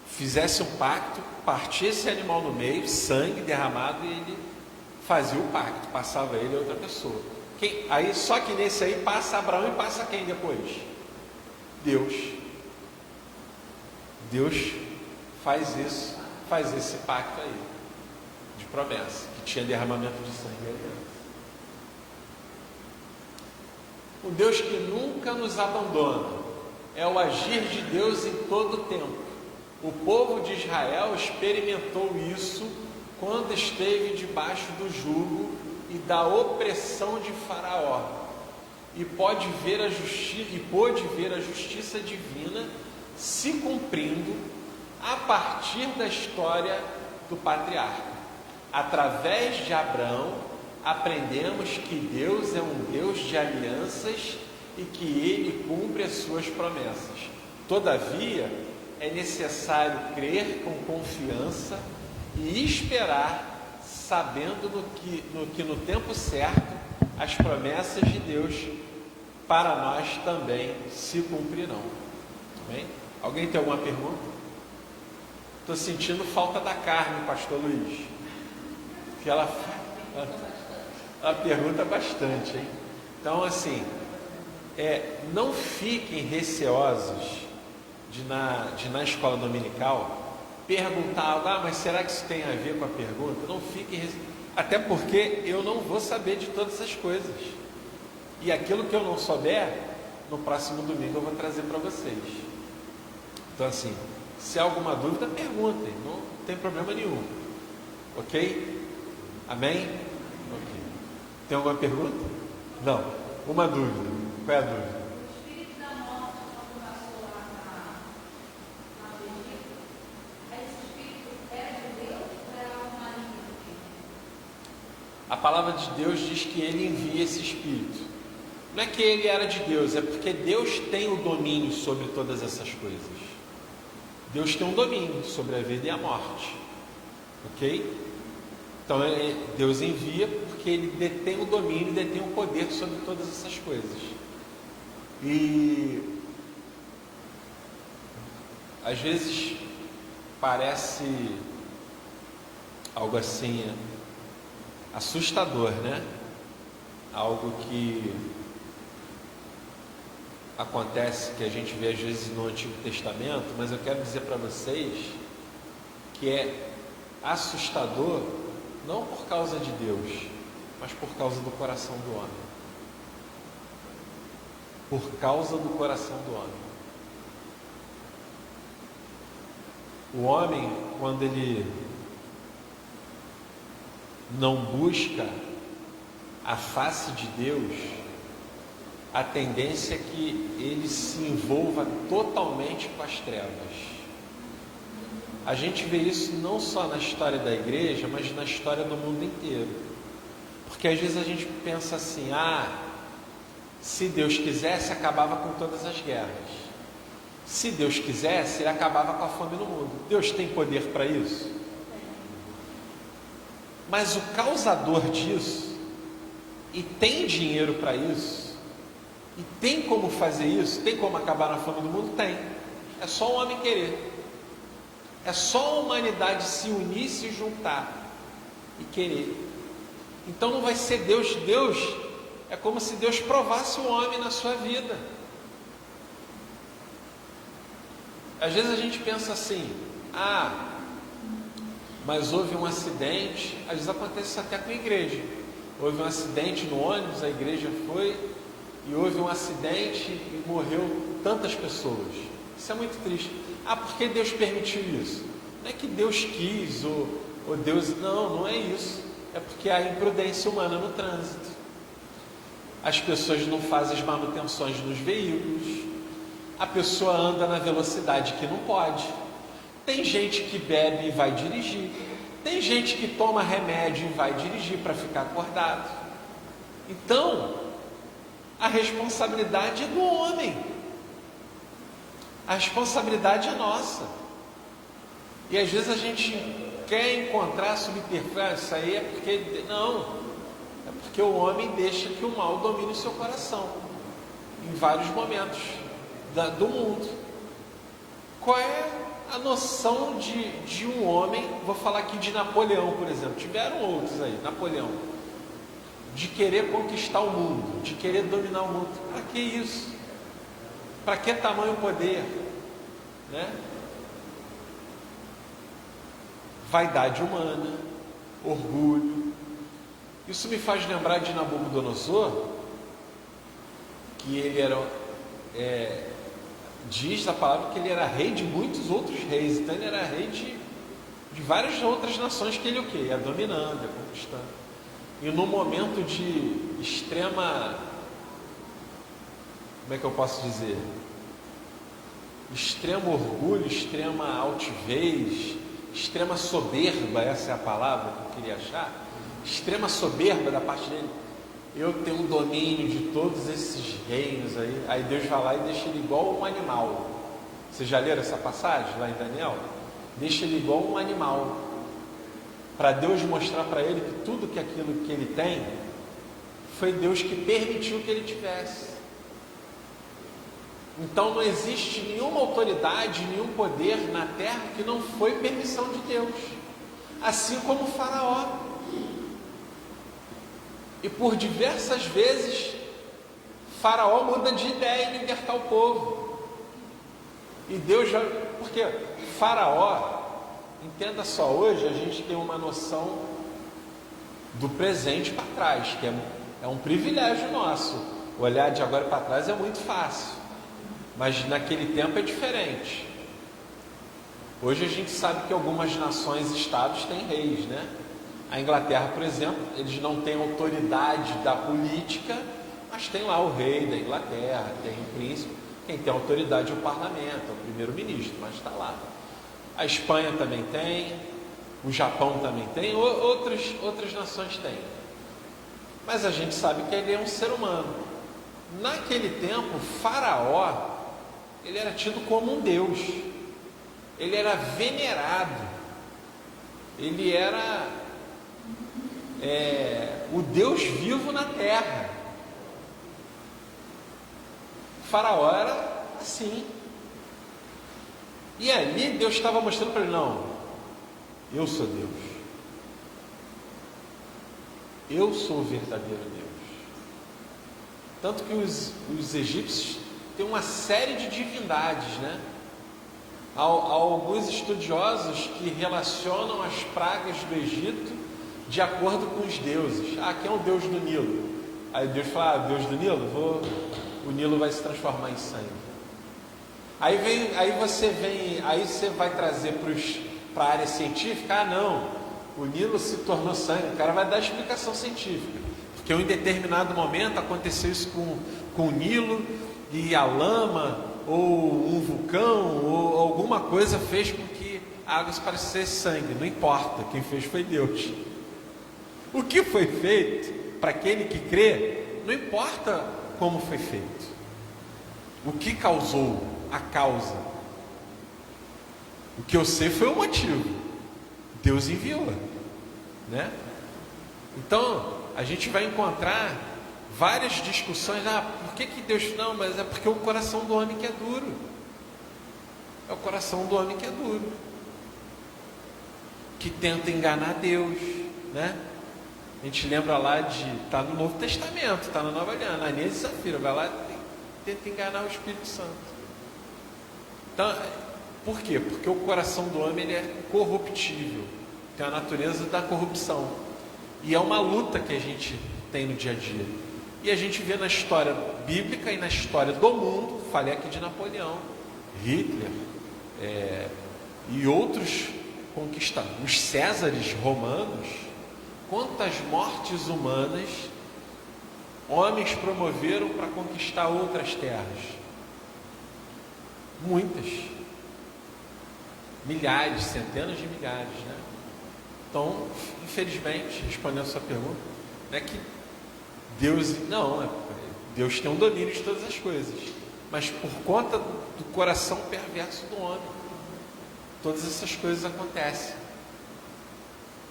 fizesse um pacto, partia esse animal no meio, sangue derramado, e ele fazia o pacto, passava ele a outra pessoa. Só que nesse aí passa Abraão e passa quem depois? Deus. Deus faz esse pacto aí, de promessa, que tinha derramamento de sangue e aliança. O Deus que nunca nos abandona, é o agir de Deus em todo o tempo. O povo de Israel experimentou isso quando esteve debaixo do jugo e da opressão de Faraó, e pôde ver a justiça divina se cumprindo a partir da história do patriarca. Através de Abraão, aprendemos que Deus é um Deus de alianças e que Ele cumpre as suas promessas. Todavia, é necessário crer com confiança e esperar, sabendo que no tempo certo as promessas de Deus para nós também se cumprirão. Bem? Alguém tem alguma pergunta? Estou sentindo falta da carne, pastor Luiz. Que ela pergunta bastante, hein? Então, assim, não fiquem receosos de na escola dominical perguntar algo, mas será que isso tem a ver com a pergunta? Não fiquem até porque eu não vou saber de todas essas coisas. E aquilo que eu não souber, no próximo domingo eu vou trazer para vocês. Então assim, se há alguma dúvida, perguntem, não tem problema nenhum. Ok? Amém? Ok. Tem alguma pergunta? Não. Uma dúvida. Qual é a dúvida? A palavra de Deus diz que ele envia esse Espírito. Não é que ele era de Deus, é porque Deus tem o domínio sobre todas essas coisas. Deus tem um domínio sobre a vida e a morte. Ok? Então Deus envia porque ele detém o domínio, detém o poder sobre todas essas coisas. E às vezes parece algo assim assustador, né? Algo que acontece, que a gente vê às vezes no Antigo Testamento, mas eu quero dizer para vocês que é assustador não por causa de Deus, mas por causa do coração do homem. Por causa do coração do homem. O homem, quando ele não busca a face de Deus, a tendência é que ele se envolva totalmente com as trevas. A gente vê isso não só na história da igreja, mas na história do mundo inteiro. Porque às vezes a gente pensa assim, se Deus quisesse, acabava com todas as guerras. Se Deus quisesse, ele acabava com a fome no mundo. Deus tem poder para isso? Mas o causador disso, e tem dinheiro para isso, e tem como fazer isso, tem como acabar na fome do mundo? Tem. É só o homem querer. É só a humanidade se unir, se juntar e querer. Então não vai ser Deus. Deus é como se Deus provasse o homem na sua vida. Às vezes a gente pensa assim, mas houve um acidente. Às vezes acontece isso até com a igreja. Houve um acidente no ônibus, a igreja foi, e houve um acidente e morreu tantas pessoas. Isso é muito triste. Por que Deus permitiu isso? Não é que Deus quis, ou Deus... Não é isso. É porque há imprudência humana no trânsito. As pessoas não fazem as manutenções nos veículos. A pessoa anda na velocidade que não pode. Tem gente que bebe e vai dirigir. Tem gente que toma remédio e vai dirigir para ficar acordado. Então, a responsabilidade é do homem. A responsabilidade é nossa. E às vezes a gente quer encontrar subterfúgio, isso aí é porque... Não, é porque o homem deixa que o mal domine o seu coração, em vários momentos do mundo. Qual é a noção de um homem, vou falar aqui de Napoleão, por exemplo, tiveram outros aí, Napoleão, de querer conquistar o mundo, de querer dominar o mundo? Para que isso? Para que tamanho poder? Né? Vaidade humana, orgulho. Isso me faz lembrar de Nabucodonosor, que ele era, diz a palavra que ele era rei de muitos outros reis. Então ele era rei de várias outras nações que ele ia dominando, ia conquistando. E num momento de extrema, como é que eu posso dizer? Extremo orgulho, extrema altivez, extrema soberba, essa é a palavra que eu queria achar. Extrema soberba da parte dele. Eu tenho um domínio de todos esses reinos aí. Aí Deus vai lá e deixa ele igual um animal. Vocês já leram essa passagem lá em Daniel? Deixa ele igual um animal, para Deus mostrar para ele que tudo aquilo que ele tem foi Deus que permitiu que ele tivesse. Então não existe nenhuma autoridade, nenhum poder na terra que não foi permissão de Deus, assim como o Faraó. E por diversas vezes Faraó muda de ideia em libertar o povo. E Deus já... Porque Faraó, entenda só, hoje a gente tem uma noção do presente para trás, que é um privilégio nosso. Olhar de agora para trás é muito fácil, mas naquele tempo é diferente. Hoje a gente sabe que algumas nações e estados têm reis, né? A Inglaterra, por exemplo, eles não têm autoridade da política, mas tem lá o rei da Inglaterra, tem o príncipe. Quem tem autoridade é o parlamento, é o primeiro-ministro, mas está lá. A Espanha também tem, o Japão também tem, outras nações têm. Mas a gente sabe que ele é um ser humano. Naquele tempo, Faraó, ele era tido como um deus. Ele era venerado. Ele era o Deus vivo na terra. Faraó era assim. E ali Deus estava mostrando para ele: não, eu sou Deus. Eu sou o verdadeiro Deus. Tanto que os egípcios têm uma série de divindades, né? Há alguns estudiosos que relacionam as pragas do Egito de acordo com os deuses. Quem é o deus do Nilo? Aí Deus fala: Deus do Nilo, o Nilo vai se transformar em sangue. Aí você vai trazer para a área científica: não, o Nilo se tornou sangue. O cara vai dar explicação científica, porque em determinado momento aconteceu isso com o Nilo, e a lama, ou um vulcão, ou alguma coisa fez com que a água se parecesse sangue. Não importa, quem fez foi Deus. O que foi feito, para aquele que crê, não importa como foi feito. O que causou a causa? O que eu sei foi o motivo. Deus enviou, né? Então, a gente vai encontrar várias discussões. Por que Deus... Não, mas é porque o coração do homem que é duro. É o coração do homem que é duro, que tenta enganar Deus, né? A gente lembra lá está no Novo Testamento, está na Nova Aliança, Ananias e Safira, vai lá e tenta enganar o Espírito Santo. Então, por quê? Porque o coração do homem ele é corruptível, tem a natureza da corrupção, e é uma luta que a gente tem no dia a dia. E a gente vê na história bíblica e na história do mundo, falei aqui de Napoleão, Hitler, e outros conquistadores, os Césares romanos. Quantas mortes humanas homens promoveram para conquistar outras terras? Muitas. Milhares, centenas de milhares, né? Então, infelizmente, respondendo a sua pergunta, não é que Deus tem um domínio de todas as coisas, mas por conta do coração perverso do homem, todas essas coisas acontecem.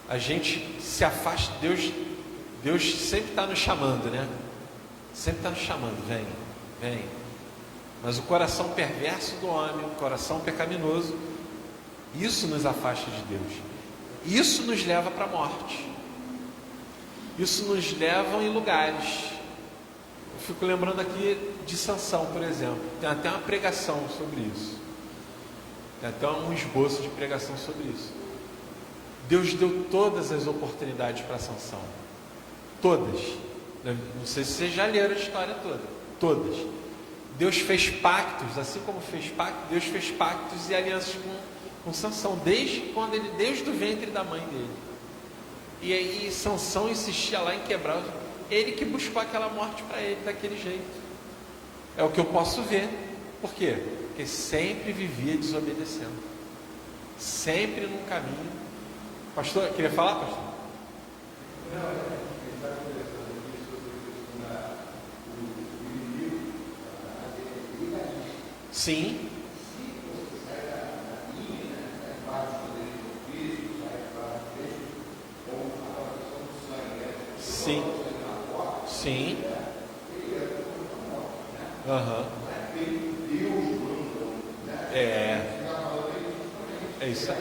A gente se afasta, Deus sempre está nos chamando, né? Sempre está nos chamando, vem. Mas o coração perverso do homem, o coração pecaminoso, isso nos afasta de Deus. Isso nos leva para a morte. Isso nos leva em lugares. Eu fico lembrando aqui de Sansão, por exemplo. Tem até uma pregação sobre isso. Tem até um esboço de pregação sobre isso. Deus deu todas as oportunidades para Sansão. Todas. Não sei se vocês já leram a história toda. Todas. Deus fez pactos, assim como fez pactos, Deus fez pactos e alianças com Sansão, desde o ventre da mãe dele. E aí Sansão insistia lá em quebrar. Ele que buscou aquela morte para ele daquele jeito. É o que eu posso ver. Por quê? Porque sempre vivia desobedecendo. Sempre num caminho. Pastor, queria falar, pastor? Sim. Sim. Sim. Aham. É isso aí.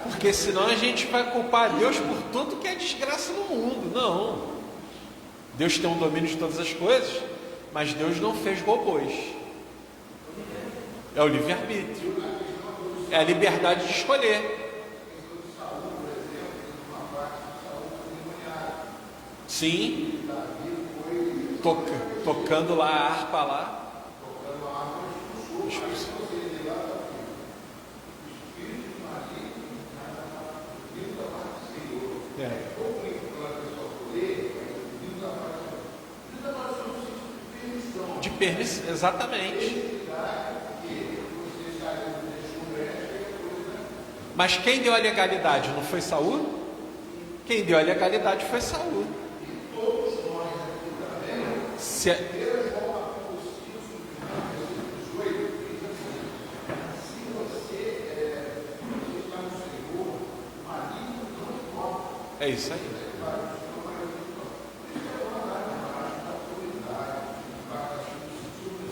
Porque senão a gente vai culpar Deus por tudo que é desgraça no mundo. Não. Deus tem um domínio de todas as coisas, mas Deus não fez robôs. É o livre-arbítrio, é a liberdade de escolher. Sim, tocando lá a harpa lá. De permissão, exatamente. Mas quem deu a legalidade não foi Saul? Quem deu a legalidade foi Saul. É isso aí.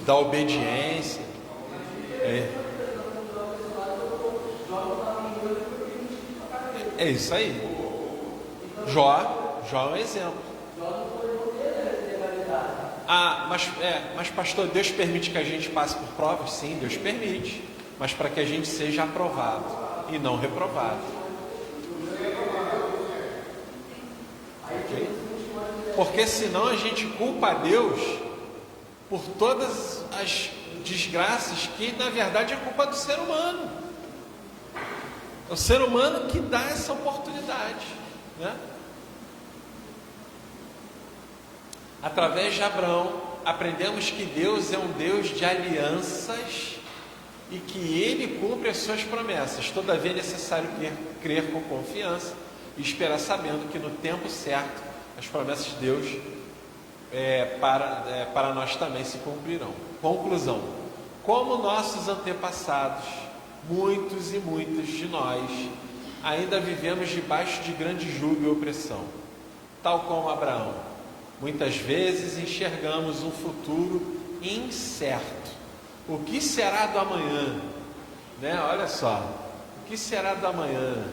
Da obediência. É isso aí. Jó é um exemplo. Mas pastor, Deus permite que a gente passe por provas? Sim, Deus permite. Mas para que a gente seja aprovado e não reprovado. Okay? Porque senão a gente culpa a Deus por todas as desgraças que na verdade é culpa do ser humano. É o ser humano que dá essa oportunidade, né? Através de Abraão, aprendemos que Deus é um Deus de alianças e que Ele cumpre as suas promessas. Todavia é necessário crer com confiança e esperar sabendo que no tempo certo as promessas de Deus para nós também se cumprirão. Conclusão: como nossos antepassados, muitos e muitos de nós ainda vivemos debaixo de grande jugo e opressão, tal como Abraão. Muitas vezes enxergamos um futuro incerto. O que será do amanhã? Né? Olha só, o que será do amanhã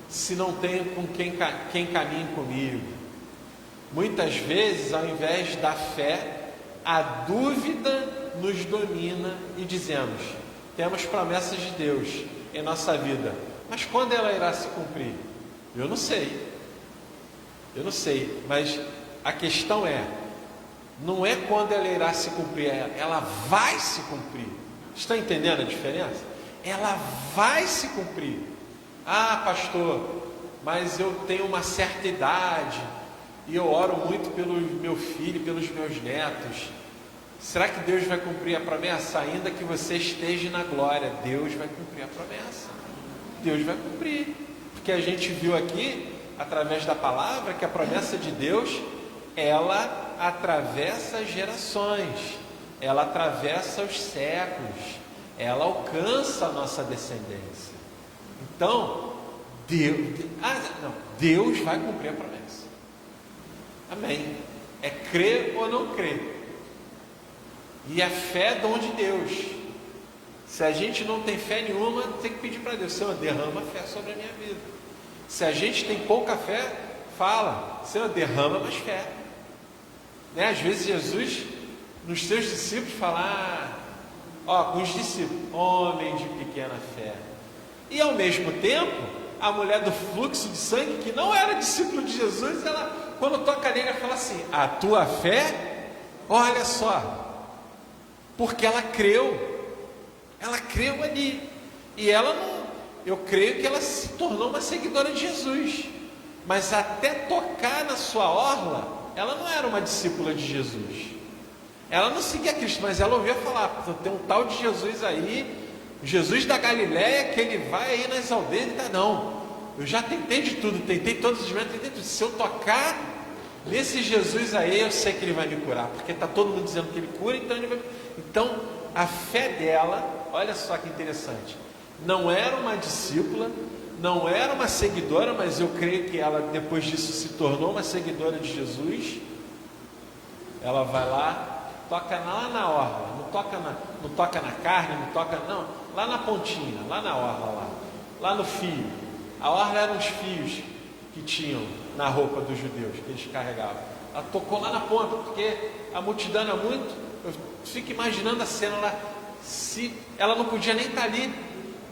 se não tenho com quem caminhe comigo? Muitas vezes, ao invés da fé, a dúvida nos domina e dizemos: temos promessas de Deus em nossa vida, mas quando ela irá se cumprir? Eu não sei, mas a questão não é quando ela irá se cumprir, ela vai se cumprir. Está entendendo a diferença? Ela vai se cumprir. Ah, pastor, mas eu tenho uma certa idade e eu oro muito pelo meu filho, pelos meus netos. Será que Deus vai cumprir a promessa? Ainda que você esteja na glória, Deus vai cumprir a promessa. Deus vai cumprir, porque a gente viu aqui, através da palavra, que a promessa de Deus, ela atravessa as gerações, ela atravessa os séculos, ela alcança a nossa descendência. Então, Deus vai cumprir a promessa. Amém. É crer ou não crer. E a fé é dom de Deus. Se a gente não tem fé nenhuma, tem que pedir para Deus: Senhor, derrama fé sobre a minha vida. Se a gente tem pouca fé, fala: Senhor, derrama mais fé. Né? Às vezes Jesus, nos seus discípulos, fala: com os discípulos, homem de pequena fé. E ao mesmo tempo, a mulher do fluxo de sangue, que não era discípulo de Jesus, ela, quando toca nele, ela fala assim: a tua fé, olha só, porque ela creu ali, e ela não, eu creio que ela se tornou uma seguidora de Jesus, mas até tocar na sua orla, ela não era uma discípula de Jesus, ela não seguia Cristo, mas ela ouvia falar: tem um tal de Jesus aí, Jesus da Galileia, que ele vai aí nas aldeias. E não, eu já tentei de tudo, tentei todos os métodos, tentei tudo. Se eu tocar nesse Jesus aí, eu sei que ele vai me curar, porque está todo mundo dizendo que ele cura, então ele vai. Então a fé dela, olha só que interessante, não era uma discípula, não era uma seguidora, mas eu creio que ela depois disso se tornou uma seguidora de Jesus. Ela vai lá, toca lá na orla, não toca na carne, não, lá na pontinha, lá na orla, lá no fio. A orla eram os fios que tinham na roupa dos judeus, que eles carregavam. Ela tocou lá na ponta, porque a multidão era muito. Eu fico imaginando a cena lá. Se ela não podia nem estar ali,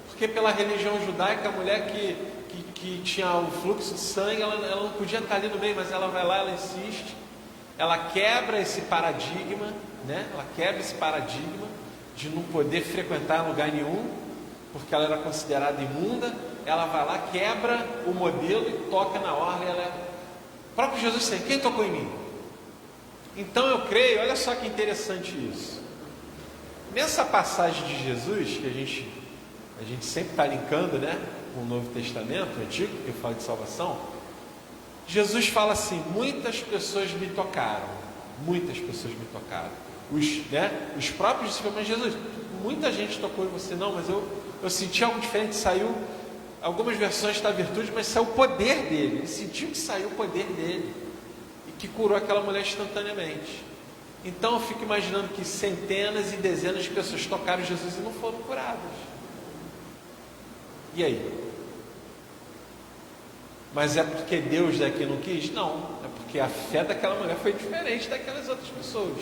porque pela religião judaica, a mulher que tinha o fluxo de sangue, ela não podia estar ali no meio, mas ela vai lá, ela insiste, ela quebra esse paradigma, né? Ela quebra esse paradigma de não poder frequentar lugar nenhum, porque ela era considerada imunda. Ela vai lá, quebra o modelo e toca na orla. O próprio Jesus disse: quem tocou em mim? Então eu creio, olha só que interessante isso. Nessa passagem de Jesus, que a gente sempre está linkando, né, com o Novo Testamento, o Antigo, que fala de salvação, Jesus fala assim: muitas pessoas me tocaram, muitas pessoas me tocaram. Os próprios discípulos, mas Jesus, muita gente tocou em você. Não, mas eu senti algo diferente, saiu, algumas versões está a virtude, mas saiu o poder dele. Ele sentiu que saiu o poder dele e que curou aquela mulher instantaneamente. Então eu fico imaginando que centenas e dezenas de pessoas tocaram Jesus e não foram curadas. E aí? Mas é porque Deus daqui não quis? Não, é porque a fé daquela mulher foi diferente daquelas outras pessoas.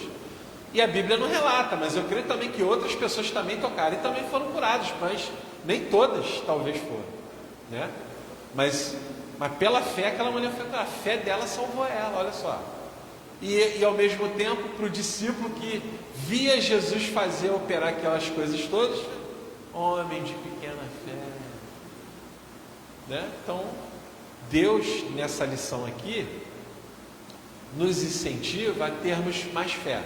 E a Bíblia não relata, mas eu creio também que outras pessoas também tocaram e também foram curadas, mas nem todas talvez foram, né? Mas pela fé aquela mulher foi curada, a fé dela salvou ela, olha só. E ao mesmo tempo, para o discípulo que via Jesus fazer, operar aquelas coisas todas, homem de pequena fé, né? Então, Deus, nessa lição aqui, nos incentiva a termos mais fé,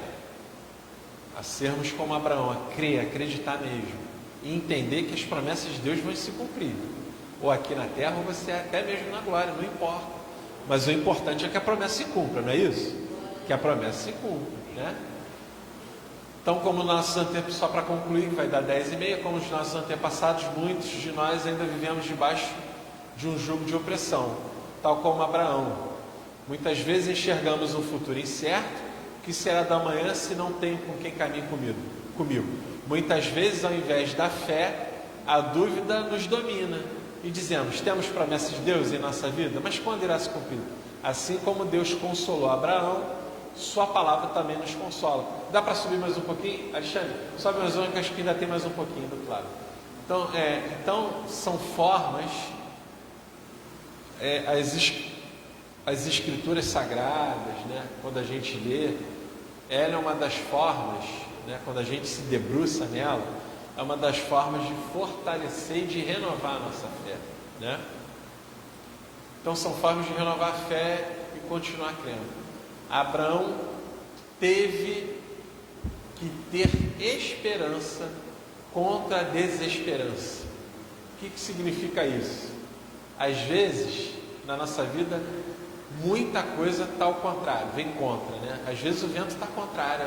a sermos como Abraão, a crer, a acreditar mesmo, e entender que as promessas de Deus vão se cumprir, ou aqui na terra, ou você até mesmo na glória, não importa. Mas o importante é que a promessa se cumpra, não é isso? Que a promessa se cumpra, né? Então, como nossos antepassados, só para concluir, que vai dar 10h30, como os nossos antepassados, muitos de nós ainda vivemos debaixo de um jugo de opressão, tal como Abraão. Muitas vezes enxergamos um futuro incerto, que será da manhã se não tenho com quem caminhe comigo. Muitas vezes, ao invés da fé, a dúvida nos domina e dizemos: temos promessas de Deus em nossa vida, mas quando irá se cumprir? Assim como Deus consolou Abraão, sua palavra também nos consola. Dá para subir mais um pouquinho? Alexandre, sobe mais um, que acho que ainda tem mais um pouquinho do outro lado. Então são formas, as escrituras sagradas, né, quando a gente lê, ela é uma das formas, né, quando a gente se debruça nela, é uma das formas de fortalecer e de renovar a nossa fé, né? Então são formas de renovar a fé e continuar crendo. Abraão teve que ter esperança contra a desesperança. O que significa isso? Às vezes, na nossa vida, muita coisa está ao contrário, vem contra, né? Às vezes o vento está contrário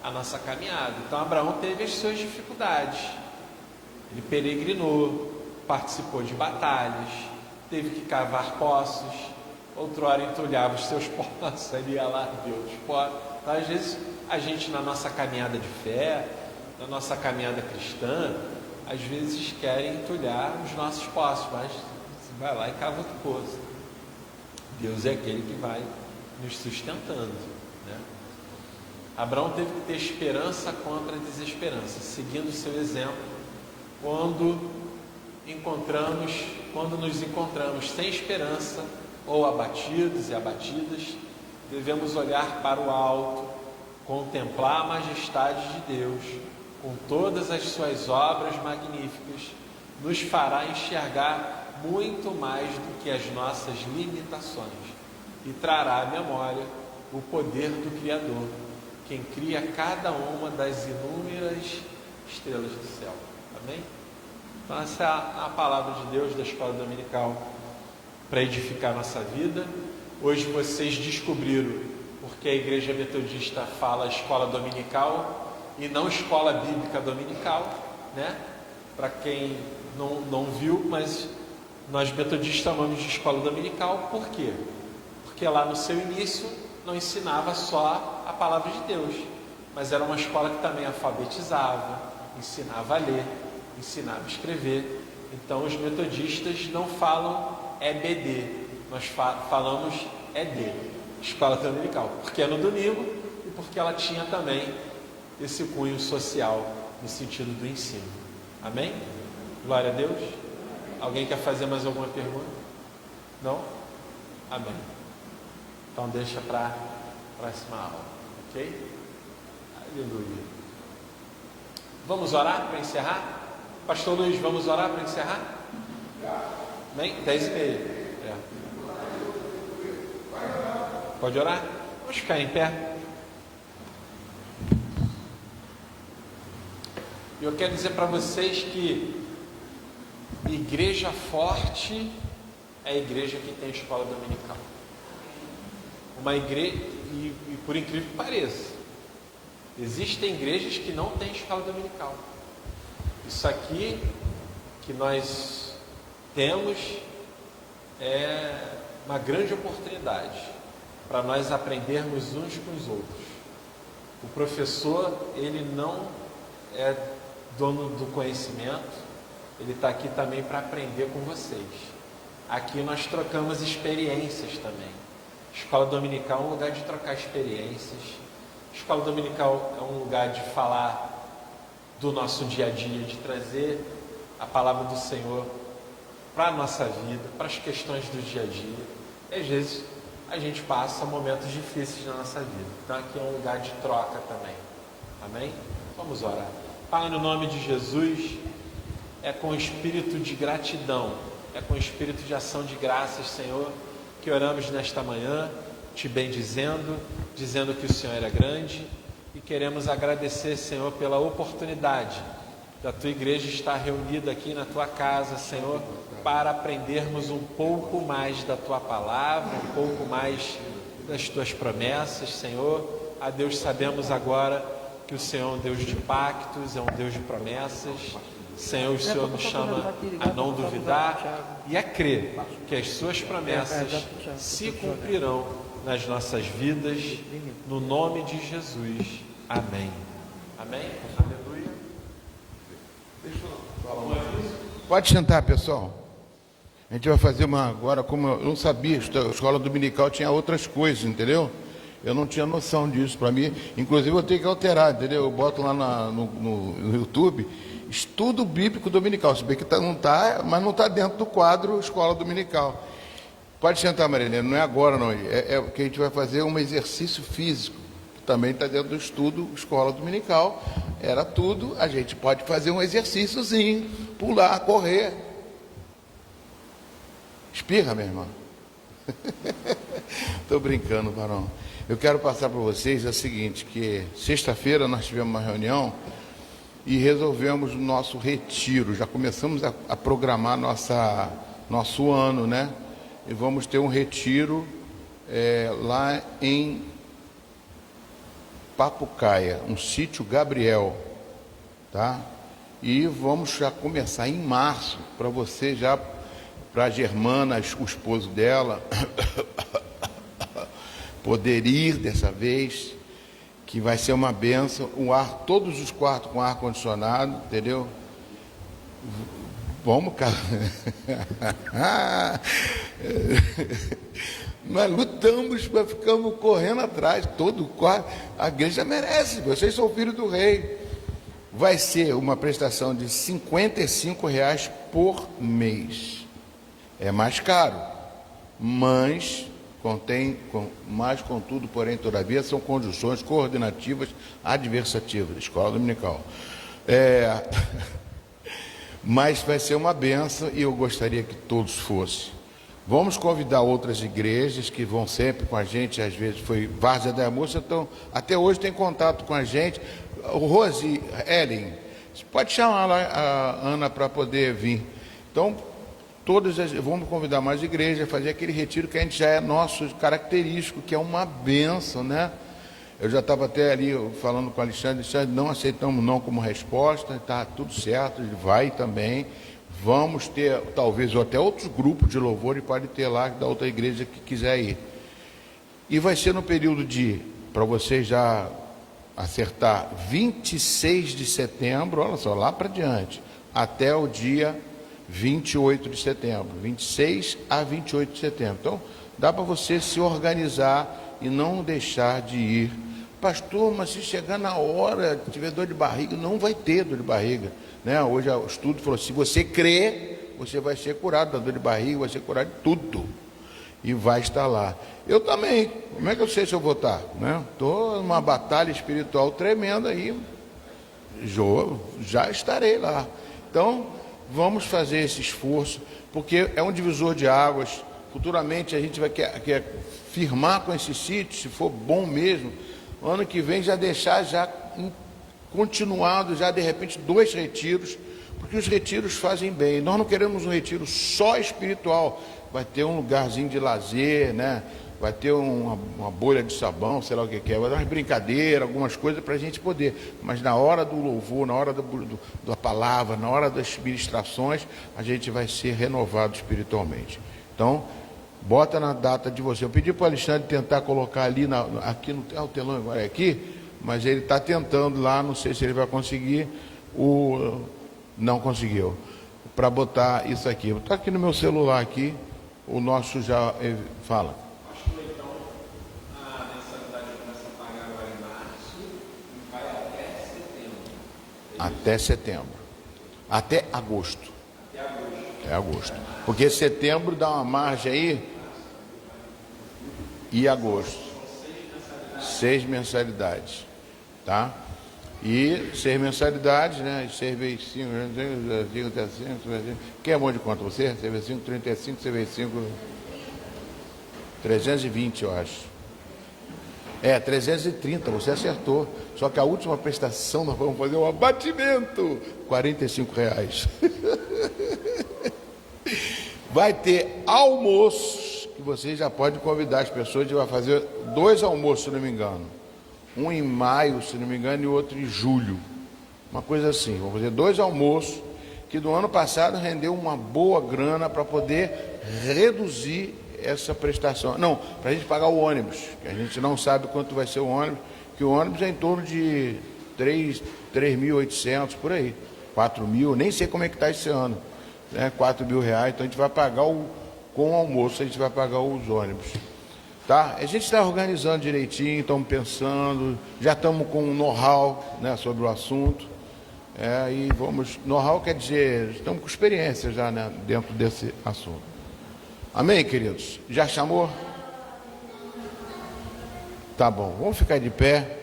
à nossa caminhada. Então Abraão teve as suas dificuldades. Ele peregrinou, participou de batalhas, teve que cavar poços, outrora entulhava os seus poços, ali ia lá ver os poços. Então, às vezes, a gente na nossa caminhada de fé, na nossa caminhada cristã, às vezes querem entulhar os nossos poços, mas você vai lá e cava outro poço. Deus é aquele que vai nos sustentando, né? Abraão teve que ter esperança contra a desesperança, seguindo o seu exemplo, quando nos encontramos sem esperança, ou abatidos e abatidas, devemos olhar para o alto, contemplar a majestade de Deus, com todas as suas obras magníficas, nos fará enxergar muito mais do que as nossas limitações e trará à memória o poder do Criador, quem cria cada uma das inúmeras estrelas do céu. Amém? Então essa é a palavra de Deus da escola dominical para edificar a nossa vida. Hoje vocês descobriram porque a Igreja Metodista fala escola dominical e não escola bíblica dominical, né? Para quem não viu, mas nós metodistas chamamos de escola dominical. Por quê? Porque lá no seu início não ensinava só a palavra de Deus, mas era uma escola que também alfabetizava, ensinava a ler, ensinava a escrever. Então os metodistas não falam EBD, nós falamos ED, escola dominical, porque é no domingo e porque ela tinha também esse cunho social no sentido do ensino. Amém? Glória a Deus. Alguém quer fazer mais alguma pergunta? Não? Amém. Então deixa para a próxima aula, ok? Aleluia. Vamos orar para encerrar? Pastor Luiz, vamos orar para encerrar? Amém? 10h30. Pode orar? Vamos ficar em pé. Eu quero dizer para vocês que igreja forte é a igreja que tem escola dominical. Uma igreja, e por incrível que pareça, existem igrejas que não têm escola dominical. Isso aqui que nós temos é uma grande oportunidade para nós aprendermos uns com os outros. O professor, ele não é dono do conhecimento, ele está aqui também para aprender com vocês. Aqui nós trocamos experiências também. Escola dominical é um lugar de trocar experiências. Escola dominical é um lugar de falar do nosso dia a dia, de trazer a palavra do Senhor para a nossa vida, para as questões do dia a dia. E às vezes a gente passa momentos difíceis na nossa vida. Então aqui é um lugar de troca também. Amém? Vamos orar. Pai, no nome de Jesus, é com espírito de gratidão, é com espírito de ação de graças, Senhor, que oramos nesta manhã, te bendizendo, dizendo que o Senhor é grande, e queremos agradecer, Senhor, pela oportunidade da tua igreja estar reunida aqui na tua casa, Senhor, para aprendermos um pouco mais da tua palavra, um pouco mais das tuas promessas, Senhor. A Deus, sabemos agora que o Senhor é um Deus de pactos, é um Deus de promessas. Senhor, o Senhor nos chama a não duvidar e a crer que as suas promessas se cumprirão nas nossas vidas, no nome de Jesus. Amém. Amém? Aleluia.
Deixa eu falar uma coisa. Pode sentar, pessoal. A gente vai fazer uma agora, como eu não sabia, a escola dominical tinha outras coisas, entendeu? Eu não tinha noção disso. Para mim, inclusive, eu tenho que alterar, entendeu? Eu boto lá no YouTube, estudo bíblico dominical. Se bem que não está, mas não está dentro do quadro escola dominical. Pode sentar, Marilene, não é agora, não. É que a gente vai fazer um exercício físico. Também está dentro do estudo escola dominical. Era tudo, a gente pode fazer um exercíciozinho, pular, correr. Espirra, minha irmã. Estou brincando, varão. Eu quero passar para vocês o seguinte, que sexta-feira nós tivemos uma reunião e resolvemos o nosso retiro. Já começamos a programar nosso ano, né? E vamos ter um retiro lá em Papucaia, um sítio Gabriel, tá? E vamos já começar em março, para você já, para a Germana, o esposo dela, poder ir dessa vez, que vai ser uma benção. Todos os quartos com ar-condicionado, entendeu? Vamos, cara. Nós lutamos, ficamos correndo atrás, todo o quarto. A igreja merece, vocês são filhos do rei. Vai ser uma prestação de R$55 por mês. É mais caro, mas contudo, porém, todavia, são condições coordenativas adversativas, escola dominical. Mas vai ser uma benção e eu gostaria que todos fossem. Vamos convidar outras igrejas que vão sempre com a gente, às vezes foi Várzea da Moça, então até hoje tem contato com a gente. O Rose, Ellen, você pode chamar lá a Ana para poder vir. Então, vamos convidar mais igrejas a fazer aquele retiro que a gente já é nosso característico, que é uma benção, né? Eu já estava até ali falando com o Alexandre, não aceitamos não como resposta, está tudo certo, ele vai também. Vamos ter, talvez, até outros grupos de louvor, e pode ter lá da outra igreja que quiser ir. E vai ser no período para você já acertar, 26 de setembro, olha só, lá para diante, até o dia 28 de setembro, 26 a 28 de setembro. Então, Dá para você se organizar e não deixar de ir. Pastor, mas se chegar na hora, tiver dor de barriga, não vai ter dor de barriga, né? Hoje o estudo falou, se você crer, você vai ser curado da dor de barriga, vai ser curado de tudo. E vai estar lá. Eu também, como é que eu sei se eu vou estar? Estou numa batalha espiritual tremenda aí, já estarei lá. Então, vamos fazer esse esforço, porque é um divisor de águas. Futuramente a gente vai quer firmar com esse sítio, se for bom mesmo, ano que vem já deixar já continuado, já de repente 2 retiros, porque os retiros fazem bem. Nós não queremos um retiro só espiritual, vai ter um lugarzinho de lazer, né? Vai ter uma bolha de sabão, sei lá o que é, vai dar umas brincadeiras, algumas coisas para a gente poder, mas na hora do louvor, na hora da palavra, na hora das ministrações, a gente vai ser renovado espiritualmente. Então, bota na data de você. Eu pedi para o Alexandre tentar colocar ali, aqui no o telão agora é aqui, mas ele está tentando lá, não sei se ele vai conseguir, não conseguiu, para botar isso aqui. Está aqui no meu celular aqui, o nosso já fala.
Então, a mensalidade começa a pagar agora em março e vai até setembro.
Até setembro. Até agosto. Até agosto. Porque setembro dá uma margem aí. E agosto. 6 mensalidades. Tá? E 6 mensalidades, né? 6 vezes 5, 35, quem é bom de conta? Você? 6 vezes 5, 35, 6 vezes 5, 320, eu acho. 330, você acertou. Só que a última prestação nós vamos fazer um abatimento. R$45. Vai ter almoços, que você já pode convidar as pessoas, a gente vai fazer 2 almoços, se não me engano. Um em maio, se não me engano, e outro em julho. Uma coisa assim. Vamos fazer 2 almoços, que do ano passado rendeu uma boa grana para poder reduzir essa prestação. Não, para a gente pagar o ônibus, que a gente não sabe quanto vai ser o ônibus, que o ônibus é em torno de 3.800, por aí. 4.000, nem sei como é que está esse ano. Né? R$4.000, então a gente vai pagar com o almoço, a gente vai pagar os ônibus. Tá? A gente está organizando direitinho, estamos pensando, já estamos com um know-how, né, sobre o assunto. E vamos. Know-how quer dizer, estamos com experiência já, né, dentro desse assunto. Amém, queridos? Já chamou? Tá bom, vamos ficar de pé.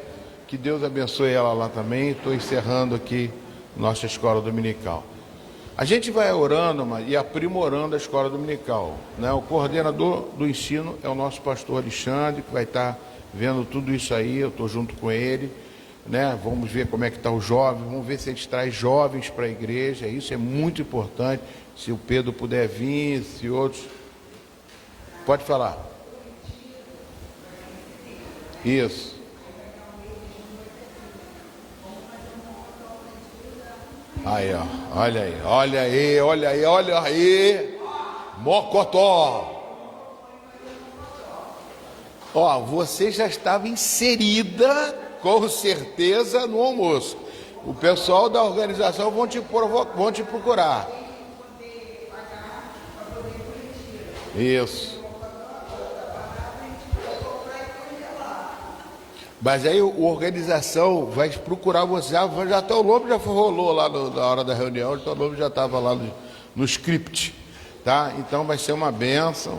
Que Deus abençoe ela lá também. Estou encerrando aqui nossa escola dominical. A gente vai orando e aprimorando a escola dominical, né? O coordenador do ensino é o nosso pastor Alexandre, que vai estar vendo tudo isso aí, eu estou junto com ele, né? Vamos ver como é que está o jovem, vamos ver se a gente traz jovens para a igreja, isso é muito importante, se o Pedro puder vir, se outros... Pode falar. Isso. Aí, ó, olha aí, Mocotó. Ó, você já estava inserida, com certeza, no almoço. O pessoal da organização vão te procurar. Isso. Mas aí a organização vai procurar você, já até o nome já rolou lá na hora da reunião, então o nome já estava lá no script, tá? Então vai ser uma bênção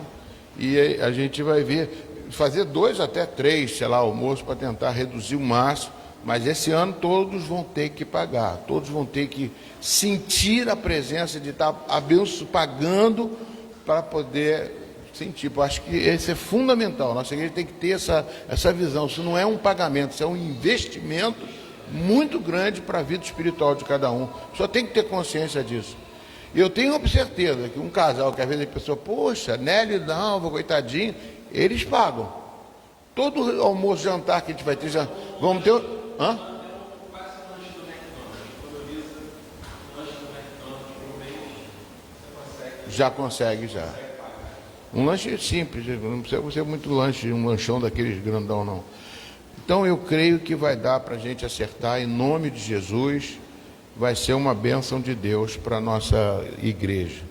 e a gente vai ver, fazer 2 até 3, sei lá, almoço para tentar reduzir o máximo, mas esse ano todos vão ter que pagar, todos vão ter que sentir a presença de estar pagando para poder... Sim, tipo, acho que esse é fundamental. Nossa igreja tem que ter essa visão. Isso não é um pagamento, isso é um investimento muito grande para a vida espiritual de cada um. Só tem que ter consciência disso. E eu tenho certeza que um casal, que às vezes a pessoa, poxa, Nélio e Dalva, coitadinho, eles pagam. Todo almoço, jantar que a gente vai ter, vamos ter... Hã? Já consegue, já. Um lanche simples, não precisa ser muito lanche, um lanchão daqueles grandão, não. Então eu creio que vai dar para a gente acertar, em nome de Jesus, vai ser uma bênção de Deus para a nossa igreja.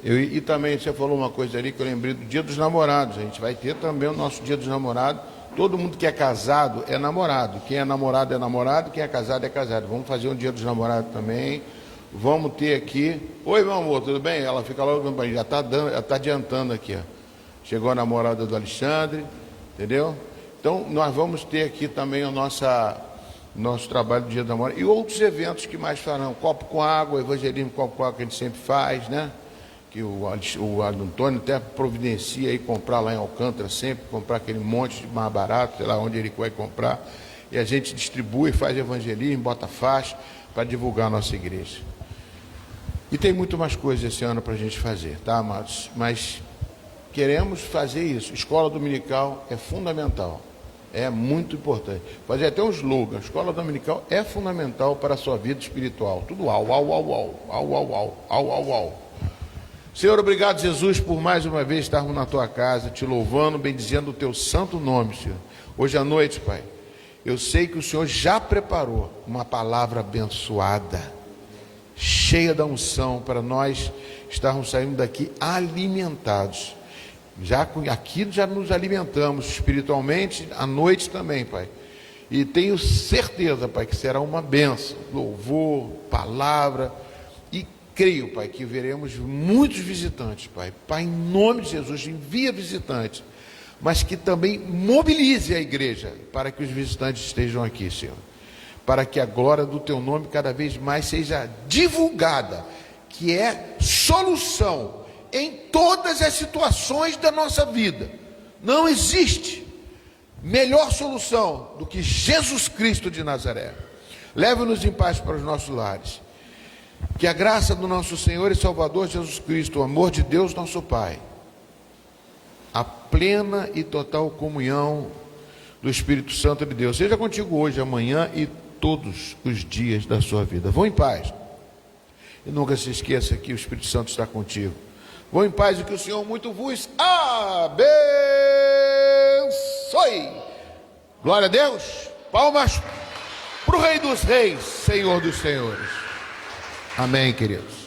E também você falou uma coisa ali que eu lembrei do Dia dos Namorados. A gente vai ter também o nosso Dia dos Namorados. Todo mundo que é casado é namorado. Quem é namorado é namorado, quem é casado é casado. Vamos fazer um Dia dos Namorados também. Vamos ter aqui. Oi, meu amor, tudo bem? Ela fica logo, já está adiantando aqui. Ó. Chegou a namorada do Alexandre, entendeu? Então, nós vamos ter aqui também o nosso trabalho do Dia dos Namorados. E outros eventos que mais farão. Copo com água, evangelismo copo com água que a gente sempre faz, né? Que o Antônio até providencia aí comprar lá em Alcântara sempre, comprar aquele monte mais barato, sei lá onde ele vai comprar, e a gente distribui, faz evangelismo, bota faixa para divulgar a nossa igreja. E tem muito mais coisas esse ano para a gente fazer, tá, amados? Mas queremos fazer isso. Escola dominical é fundamental, é muito importante. Fazer até um slogan: escola dominical é fundamental para a sua vida espiritual. Tudo au. Senhor, obrigado, Jesus, por mais uma vez estarmos na tua casa, te louvando, bendizendo o teu santo nome, Senhor. Hoje à noite, Pai, eu sei que o Senhor já preparou uma palavra abençoada, cheia da unção, para nós estarmos saindo daqui alimentados. Aqui já nos alimentamos espiritualmente, à noite também, Pai. E tenho certeza, Pai, que será uma bênção, louvor, palavra. Creio, Pai, que veremos muitos visitantes, Pai. Pai, em nome de Jesus, envia visitantes, mas que também mobilize a igreja para que os visitantes estejam aqui, Senhor. Para que a glória do Teu nome cada vez mais seja divulgada, que é solução em todas as situações da nossa vida. Não existe melhor solução do que Jesus Cristo de Nazaré. Leve-nos em paz para os nossos lares. Que a graça do nosso Senhor e Salvador Jesus Cristo, o amor de Deus nosso Pai, a plena e total comunhão do Espírito Santo de Deus seja contigo hoje, amanhã e todos os dias da sua vida. Vão em paz. E nunca se esqueça que o Espírito Santo está contigo. Vão em paz e que o Senhor muito vos abençoe. Glória a Deus. Palmas para o Rei dos Reis, Senhor dos Senhores. Amém, queridos.